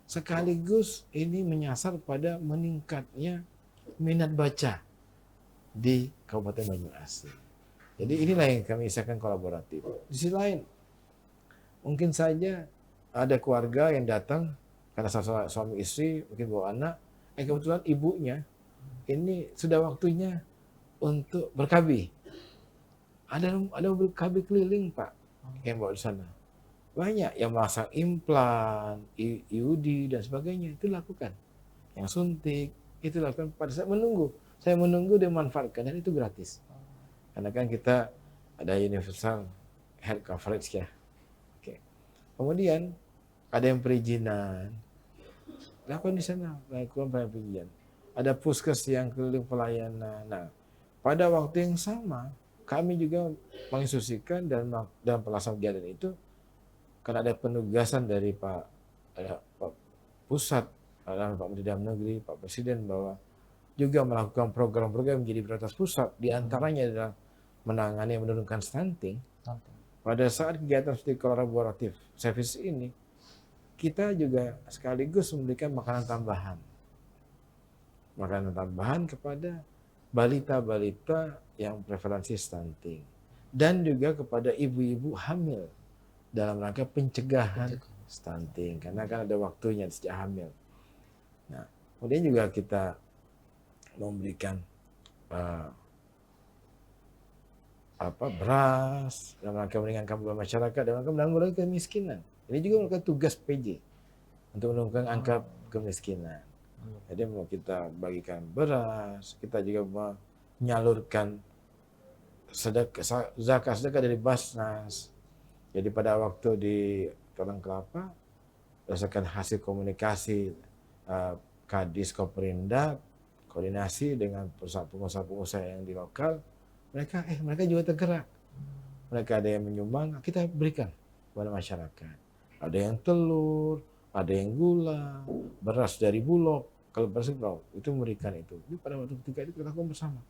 Sekaligus ini menyasar pada meningkatnya minat baca di Kabupaten Banyuasin. Jadi inilah yang kami istilahkan kolaboratif. Di sisi lain, mungkin saja ada keluarga yang datang karena suami istri mungkin bawa anak, kebetulan ibunya ini sudah waktunya untuk berKB. Ada mobil KB keliling Pak yang bawa di sana. Banyak yang masang implan, IUD dan sebagainya itu lakukan. Yang suntik itu lakukan pada saat menunggu. Saya menunggu dia manfaatkan dan itu gratis. Karena kan kita ada universal health coverage ya. Oke. Kemudian ada yang perizinan. Lakukan di sana, lakukan perizinan. Ada puskes yang keliling pelayanan. Nah, pada waktu yang sama kami juga menginstruksikan dan dalam pelaksanaan kegiatan itu karena ada penugasan dari Pak Pusat, Pak Menteri Dalam Negeri, Pak Presiden bahwa juga melakukan program-program menjadi prioritas pusat, diantaranya adalah menangani menurunkan stunting. Pada saat kegiatan seperti kolaboratif service ini, kita juga sekaligus memberikan makanan tambahan. makanan tambahan kepada balita-balita yang prevalensi stunting dan juga kepada ibu-ibu hamil dalam rangka pencegahan stunting, karena kan ada waktunya sejak hamil. Nah, kemudian juga kita memberikan beras dalam rangka meringankan beban masyarakat, dalam rangka menanggulangi kemiskinan. Ini juga merupakan tugas PJ untuk menurunkan angka kemiskinan. Jadi mau kita bagikan beras, kita juga menyalurkan zakat dari Basnas. Jadi pada waktu di Padang Kelapa, berdasarkan hasil komunikasi Kadis Koperindak, koordinasi dengan pengusaha-pengusaha yang di lokal, mereka juga tergerak. Mereka ada yang menyumbang, kita berikan kepada masyarakat. Ada yang telur, ada yang gula, beras dari Bulog. Kalau beras itu memberikan itu. Jadi pada waktu ketika itu kita lakukan bersama.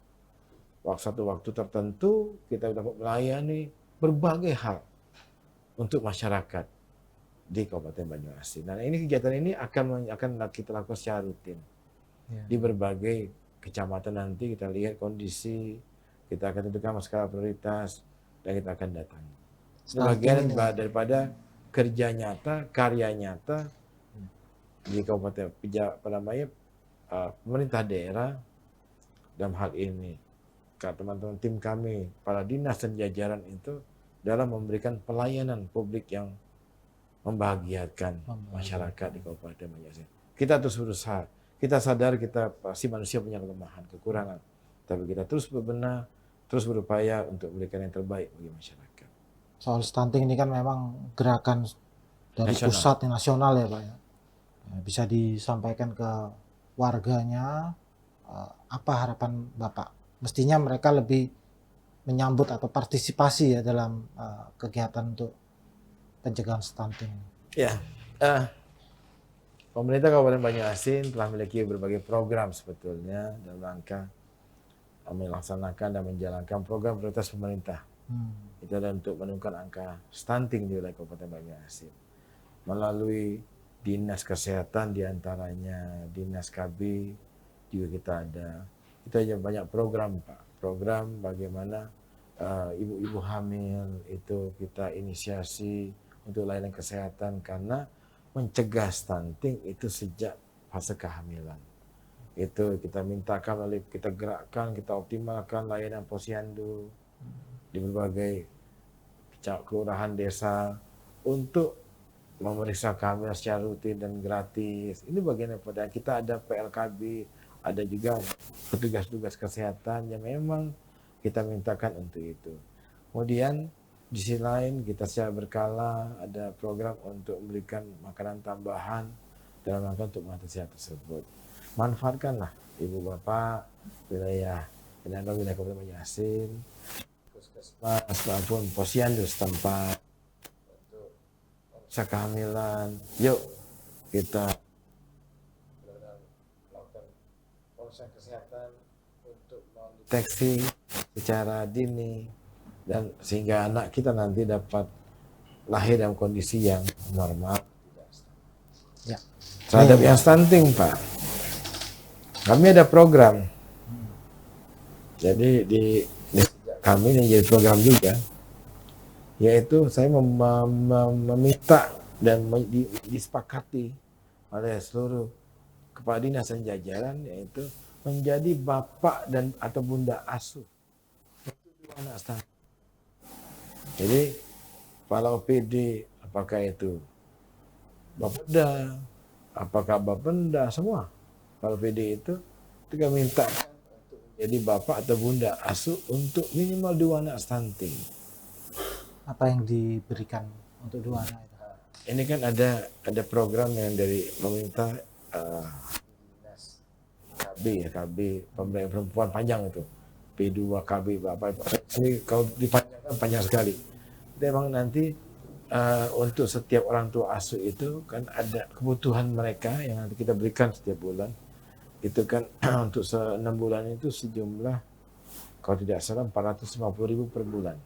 Satu waktu tertentu kita dapat melayani berbagai hal untuk masyarakat di Kabupaten Banyuasin. Nah, ini kegiatan ini akan kita lakukan secara rutin di berbagai kecamatan. Nanti kita lihat kondisi, kita akan tentukan skala prioritas dan kita akan datangi. Sebagian daripada kerja nyata, karya nyata di Kabupaten pemerintah daerah dalam hal ini, teman-teman tim kami, para dinas dan jajaran itu dalam memberikan pelayanan publik yang membahagiakan masyarakat di Kabupaten Banyuasin. Kita terus berusaha. Kita sadar kita pasti manusia punya kelemahan, kekurangan. Tapi kita terus berbenah, terus berupaya untuk memberikan yang terbaik bagi masyarakat. Soal stunting ini kan memang gerakan dari pusat nasional ya Pak ya. Bisa disampaikan ke warganya, apa harapan Bapak? Mestinya mereka lebih menyambut atau partisipasi ya dalam kegiatan untuk pencegahan stunting. Ya, pemerintah Kabupaten Banyuasin telah memiliki berbagai program sebetulnya dalam rangka melaksanakan dan menjalankan program prioritas pemerintah. Itu adalah untuk menurunkan angka stunting di wilayah Kabupaten Banyuasin melalui dinas kesehatan, diantaranya dinas KB juga kita ada. Itu aja banyak program Pak. Program bagaimana ibu-ibu hamil itu kita inisiasi untuk layanan kesehatan, karena mencegah stunting itu sejak fase kehamilan. Itu kita mintakan, lalu kita gerakkan, kita optimalkan layanan posyandu di berbagai kelurahan desa untuk memeriksa kehamilan secara rutin dan gratis. Ini bagian daripada kita ada PLKB, ada juga petugas-petugas kesehatan yang memang kita mintakan untuk itu. Kemudian di sisi lain kita secara berkala ada program untuk memberikan makanan tambahan dalam rangka untuk mengatasi hal tersebut. Manfaatkanlah ibu bapak wilayah penyangga wilayah Kabupaten Banyuasin, puskesmas maupun posyandu setempat untuk memeriksa kehamilan. Yuk kita melakukan pemeriksaan kesehatan untuk mendeteksi secara dini dan sehingga anak kita nanti dapat lahir dalam kondisi yang normal. Ya. Terhadap yang stunting Pak, kami ada program. Jadi di kami ini jadi program juga, yaitu saya meminta dan disepakati oleh seluruh kepala dinas dan jajaran, yaitu menjadi bapak dan atau bunda asuh untuk anak stunting. Jadi kepala OPD, apakah itu Bapeda, apakah Bapenda, semua kepala OPD itu kita minta untuk menjadi bapak atau bunda asuh untuk minimal 2 anak stunting. Apa yang diberikan untuk 2 anak itu? Ini kan ada program yang dari pemerintah KB pemberdayaan perempuan panjang itu. P2 KB Bapak. Ini kalau dipanjangkan panjang sekali. Memang nanti untuk setiap orang tua asuh itu kan ada kebutuhan mereka yang nanti kita berikan setiap bulan. Itu kan untuk 6 bulan itu sejumlah kalau tidak salah 450.000 per bulan.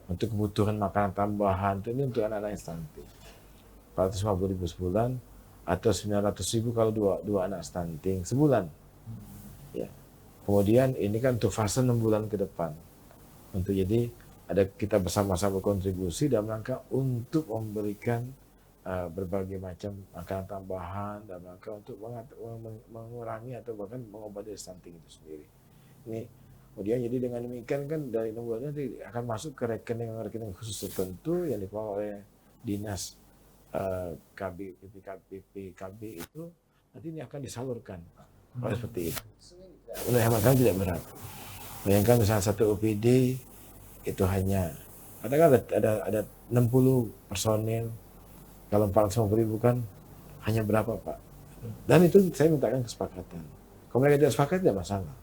Untuk kebutuhan makanan tambahan itu ini untuk anak-anak yang stunting. 450.000 sebulan atau 900.000 kalau dua anak stunting sebulan. Ya. Kemudian ini kan untuk fase 6 bulan ke depan. Untuk jadi ada kita bersama-sama berkontribusi dalam rangka untuk memberikan berbagai macam makanan tambahan dalam rangka untuk mengurangi atau bahkan mengobati stunting itu sendiri. Ini kemudian jadi dengan demikian kan dari 6 bulan nanti akan masuk ke rekening khusus tertentu yang dikelola oleh dinas PPKB itu, nanti ini akan disalurkan. Seperti itu. Untuk hemat kami tidak berat. Bayangkan misalnya satu OPD itu hanya ada 60 personil, kalau 450.000 kan hanya berapa Pak? Dan itu saya mintakan kesepakatan. Kalau mereka tidak sepakat tidak masalah.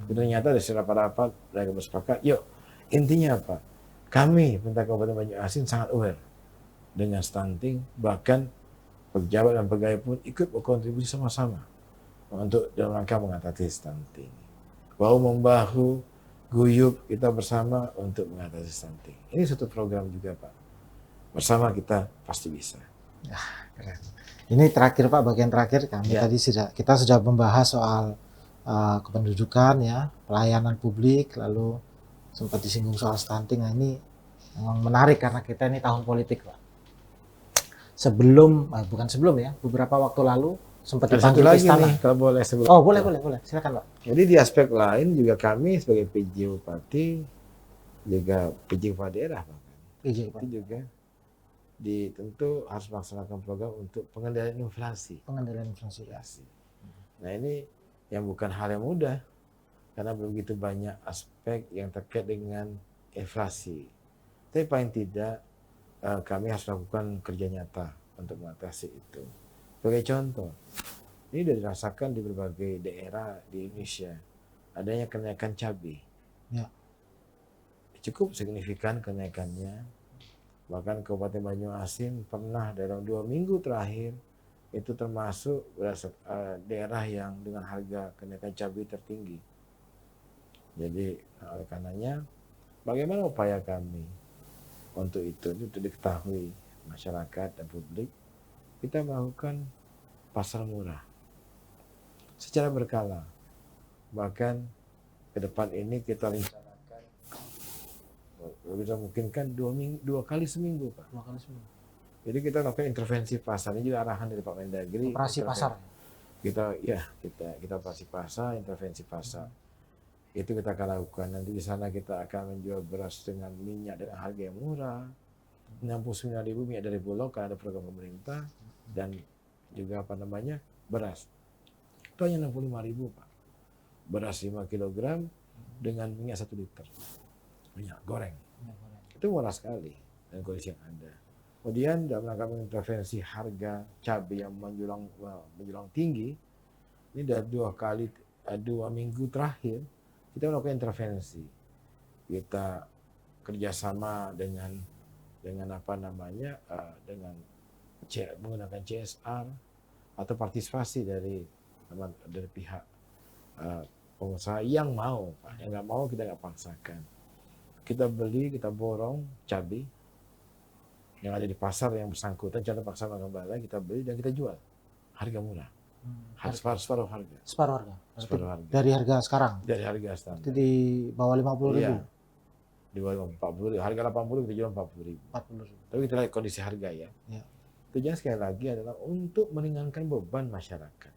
Ternyata dari rapat-rapat mereka bersepakat. Yuk, intinya apa? Kami pemerintah Kabupaten Banjarmasin sangat aware dengan stunting, bahkan pejabat dan pegawai pun ikut berkontribusi sama-sama untuk dalam rangka mengatasi stunting. Bahu membahu, guyup kita bersama untuk mengatasi stunting. Ini satu program juga Pak. Bersama kita pasti bisa. Keren. Ini terakhir Pak, bagian terakhir kami tadi kita sudah membahas soal kependudukan ya, pelayanan publik, lalu sempat disinggung soal stunting. Nah, ini memang menarik karena kita ini tahun politik Pak. Bukan sebelum ya, beberapa waktu lalu sempat dipanggil ke istana. Nih, kalau boleh sebelum. Oh boleh, silakan Pak. Jadi di aspek lain juga kami sebagai PJ Bupati, juga PJ Kepala Daerah Pak. PJ Pak. Itu juga tentu harus melaksanakan program untuk pengendalian inflasi. Pengendalian inflasi. Nah ini yang bukan hal yang mudah karena begitu banyak aspek yang terkait dengan inflasi. Tapi paling tidak kami harus lakukan kerja nyata untuk mengatasi itu. Sebagai contoh, ini sudah dirasakan di berbagai daerah di Indonesia adanya kenaikan cabai. Ya. Cukup signifikan kenaikannya. Bahkan Kabupaten Banjarmasin pernah dalam 2 minggu terakhir itu termasuk daerah yang dengan harga kenaikan cabai tertinggi. Jadi oleh karenanya bagaimana upaya kami untuk itu untuk diketahui masyarakat dan publik, kita melakukan pasar murah secara berkala. Bahkan ke depan ini kita rencanakan bisa memungkinkan 2 kali seminggu Pak. 2 kali seminggu. Jadi kita lakukan intervensi pasar. Ini juga arahan dari Pak Mendagri. Operasi pasar. Kita operasi pasar, intervensi pasar. Itu kita akan lakukan. Nanti di sana kita akan menjual beras dengan minyak dengan harga yang murah. 69.000 minyak dari Bulog karena ada program pemerintah, dan juga beras. Itu hanya 65.000 Pak. Beras 5 kg dengan minyak 1 liter. Minyak goreng. Itu murah sekali dan kondisi yang ada. Kemudian dalam rangka mengintervensi harga cabai yang menjulang tinggi, ini dari 2 minggu terakhir kita melakukan intervensi. Kita kerjasama dengan menggunakan CSR atau partisipasi dari pihak pengusaha yang mau, Pak. Yang nggak mau kita nggak paksakan. Kita beli, kita borong cabai yang ada di pasar yang bersangkutan, contoh pasar Mangambala, kita beli dan kita jual harga murah. Separuh harga. Separuh harga. Dari harga sekarang. Dari harga standar. Itu di bawah 50.000. Iya. Di bawah 40.000. Harga 80 kita jual 40.000. Tapi kita lihat kondisi harga ya. Tujuan sekali lagi adalah untuk meringankan beban masyarakat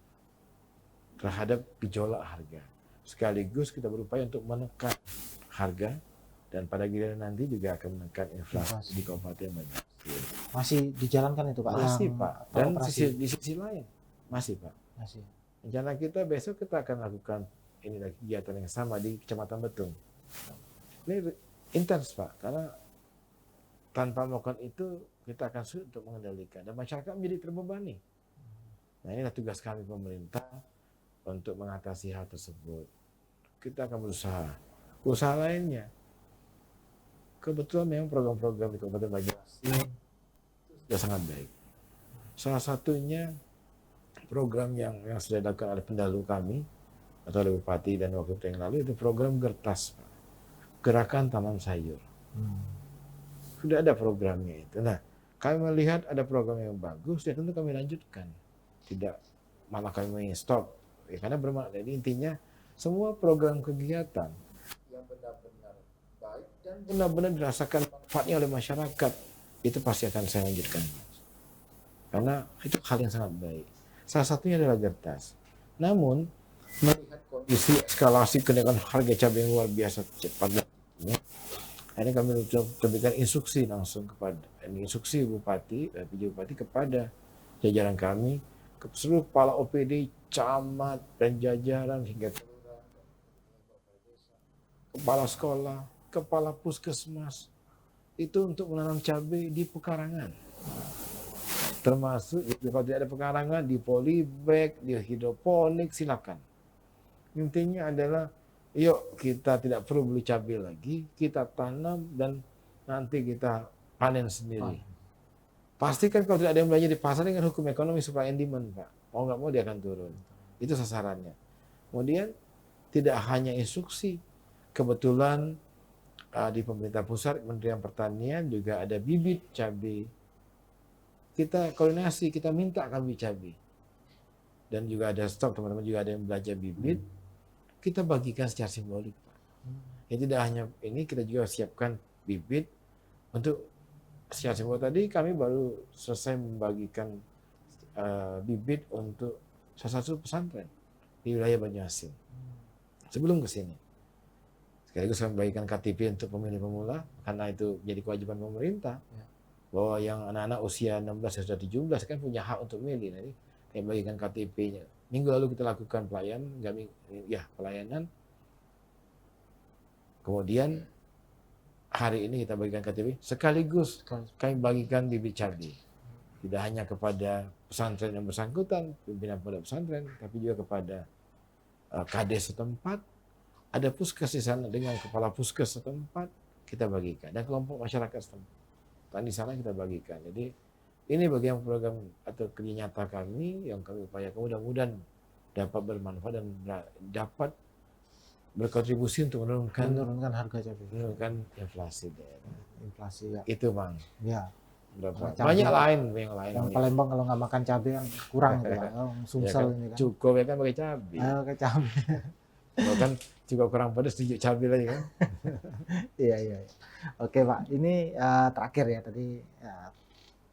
terhadap gejolak harga. Sekaligus kita berupaya untuk menekan harga, dan pada giliran nanti juga akan menekan inflasi di Kabupaten Banjarmasin. Masih dijalankan itu Pak? Masih Pak. Dan di sisi lain masih Pak. Masih. Rencana kita besok kita akan lakukan kegiatan yang sama di Kecamatan Betung. Ini intens Pak, karena tanpa melakukan itu kita akan sulit untuk mengendalikan dan masyarakat menjadi terbebani. Nah inilah tugas kami pemerintah untuk mengatasi hal tersebut. Kita akan berusaha. Usaha lainnya, kebetulan memang program-program di Kabupaten Banjarmasin sudah sangat baik. Salah satunya program yang sudah dilakukan oleh pendahulu kami atau oleh Bupati dan Wakil Bupati yang lalu, itu program Gertas, Pak. Gerakan Tanam Sayur. Sudah ada programnya itu. Nah, kami melihat ada program yang bagus, ya tentu kami lanjutkan. Tidak malah kami stop. Ya, karena bermakna, jadi intinya semua program kegiatan yang benar-benar baik dan benar-benar dirasakan manfaatnya oleh masyarakat, itu pasti akan saya lanjutkan. Karena itu hal yang sangat baik. Salah satunya adalah Gertas. Namun, melihat kondisi eskalasi kenaikan harga cabai yang luar biasa cepat dan tingginya, akhirnya kami memberikan instruksi langsung kepada instruksi Bupati, PJ Bupati kepada jajaran kami, ke seluruh kepala OPD, camat dan jajaran hingga kelurahan, kepala sekolah, kepala puskesmas, itu untuk menanam cabai di pekarangan. Termasuk kalau tidak ada pekarangan, di polybag, di hidroponik, silakan. Intinya adalah, yuk kita tidak perlu beli cabai lagi, kita tanam dan nanti kita panen sendiri. Pastikan kalau tidak ada yang belanja di pasar dengan hukum ekonomi supply and demand, Pak. Mau nggak mau dia akan turun. Itu sasarannya. Kemudian tidak hanya instruksi, kebetulan di pemerintah pusat, Kementerian Pertanian juga ada bibit cabai. Kita koordinasi, kita minta kami cabai. Dan juga ada stok, teman-teman juga ada yang belanja bibit. Kita bagikan secara simbolik, Pak. Ya tidak hanya ini, kita juga siapkan bibit untuk secara simbolik. Tadi kami baru selesai membagikan bibit untuk salah satu pesantren di wilayah Banyuasin. Sebelum ke sini. Sekaligus kami bagikan KTP untuk pemilih pemula, karena itu jadi kewajiban pemerintah. Bahwa yang anak-anak usia 16 sudah 17 kan punya hak untuk milih. Jadi kami bagikan KTP-nya. Minggu lalu kita lakukan pelayanan. Kemudian hari ini kita bagikan KTP, sekaligus kami bagikan bibit cabai. Tidak hanya kepada pesantren yang bersangkutan, pimpinan pondok pesantren, tapi juga kepada kades setempat, ada puskes di sana dengan kepala puskes setempat, kita bagikan, dan kelompok masyarakat setempat. Dan di sana kita bagikan. Jadi ini bagian program atau kerja nyata kami yang kami upayakan, mudah-mudahan dapat bermanfaat dan dapat berkontribusi untuk menurunkan harga cabai, menurunkan inflasi daerah. inflasi ya. Itu Bang. Ya. Berapa? Cabai, Banyak yang lain. Yang Palembang kalau nggak makan cabai kan kurang gitu Pak. Sumsel kan, ini kan. cukup ya kan pakai cabai. Pakai cabai. Kalau kan juga kurang pedas, tujuh cabai lagi kan. Iya. Oke Pak, ini terakhir ya tadi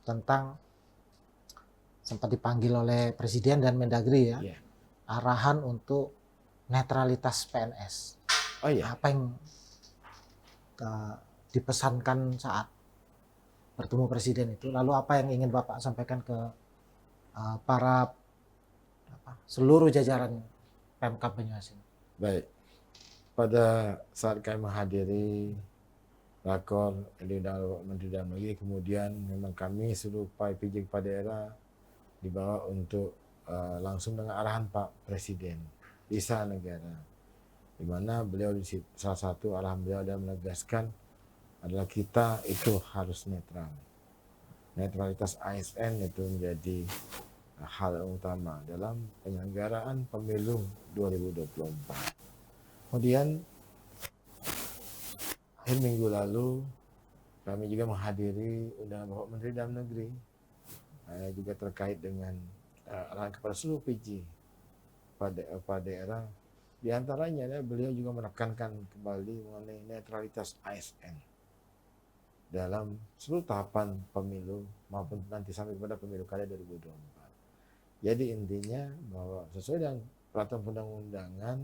tentang sempat dipanggil oleh Presiden dan Mendagri ya, arahan untuk netralitas PNS. Oh iya. Apa yang dipesankan saat bertemu Presiden itu? Lalu apa yang ingin Bapak sampaikan ke para seluruh jajaran Pemkab Banyuasin? Baik. Pada saat kami menghadiri rakor Menteri Dalam Negeri, kemudian memang kami seluruh PJ kepala daerah dibawa untuk langsung dengan arahan Pak Presiden di Istana Negara, di mana beliau di salah satu arahan beliau adalah menegaskan adalah kita itu harus netral. Netralitas ASN itu menjadi hal yang utama dalam penyelenggaraan pemilu 2024. Kemudian akhir minggu lalu kami juga menghadiri undangan Bapak Menteri Dalam Negeri juga terkait dengan arahan kepada seluruh PJ pada daerah. Di antaranya beliau juga menekankan kembali mengenai netralitas ASN dalam seluruh tahapan pemilu maupun nanti sampai kepada pemilu kada 2024. Jadi intinya bahwa sesuai dengan peraturan perundang-undangan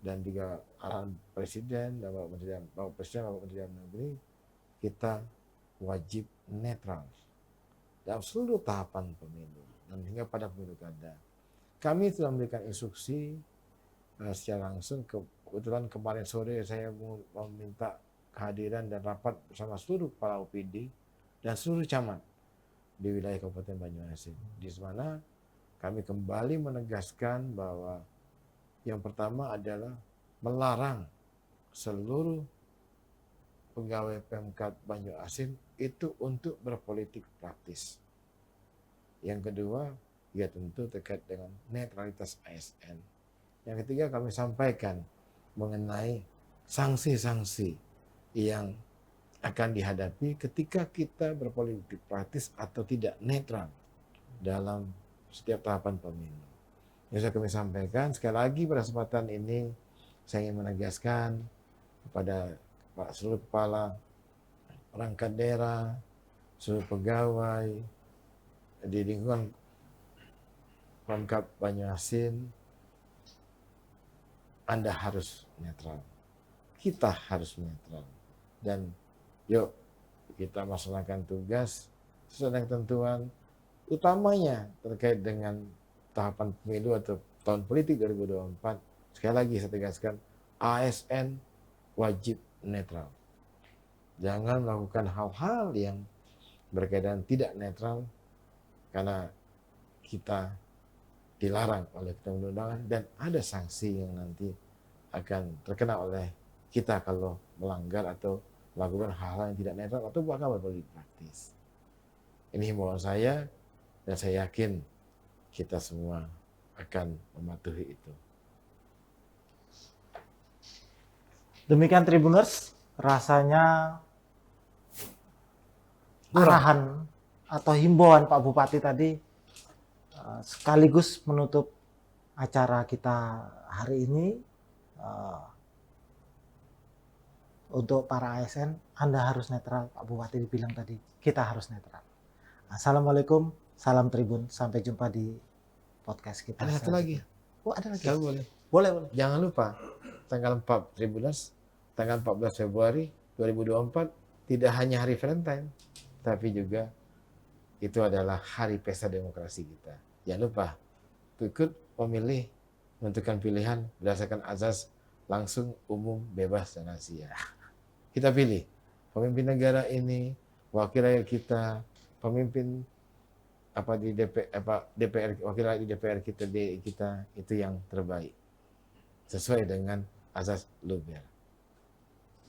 dan juga arahan Presiden dan Bapak Presiden Bapak Menteri Dalam Negeri, kita wajib netral dalam seluruh tahapan pemilu dan hingga pada pemilu kada. Kami telah memberikan instruksi secara langsung. Kebetulan kemarin sore saya meminta kehadiran dan rapat bersama seluruh kepala OPD dan seluruh camat di wilayah Kabupaten Banyuasin, di mana kami kembali menegaskan bahwa yang pertama adalah melarang seluruh pegawai Pemkab Banyuasin itu untuk berpolitik praktis. Yang kedua, ya tentu terkait dengan netralitas ASN. Yang ketiga, kami sampaikan mengenai sanksi-sanksi yang akan dihadapi ketika kita berpolitik praktis atau tidak netral dalam setiap tahapan pemilu. Yang sudah kami sampaikan, sekali lagi pada kesempatan ini saya ingin menegaskan kepada seluruh kepala perangkat daerah, seluruh pegawai di lingkungan Pemkab Banyuasin, Anda harus netral. Kita harus netral. Dan yuk kita melaksanakan tugas sesuai dengan ketentuan, utamanya terkait dengan tahapan pemilu atau tahun politik 2024. Sekali lagi saya tegaskan, ASN wajib netral. Jangan melakukan hal-hal yang berkaitan tidak netral, karena kita dilarang oleh undang-undangan dan ada sanksi yang nanti akan terkena oleh kita kalau melanggar atau melakukan hal-hal yang tidak netral atau bahkan berpolitik praktis. Ini himbauan saya dan saya yakin kita semua akan mematuhi itu. Demikian Tribuners, rasanya arahan atau himbauan Pak Bupati tadi sekaligus menutup acara kita hari ini. Untuk para ASN, Anda harus netral. Pak Bupati dibilang tadi, kita harus netral. Assalamualaikum, salam Tribun. Sampai jumpa di podcast kita. Ada satu lagi. Oh, ada lagi. Kalau boleh. Boleh, boleh. Jangan lupa tanggal 4 Tribuners, tanggal 14 Februari 2024 tidak hanya hari Valentine, tapi juga itu adalah hari pesta demokrasi kita. Jangan lupa ikut memilih, menentukan pilihan berdasarkan azas langsung, umum, bebas, dan rahasia. Kita pilih pemimpin negara ini, wakil rakyat kita, pemimpin DPR, wakil rakyat di DPR kita, itu yang terbaik sesuai dengan azas Luber.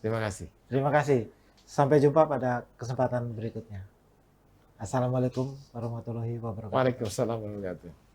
Terima kasih. Terima kasih. Sampai jumpa pada kesempatan berikutnya. Assalamualaikum warahmatullahi wabarakatuh. Waalaikumsalam warahmatullahi wabarakatuh.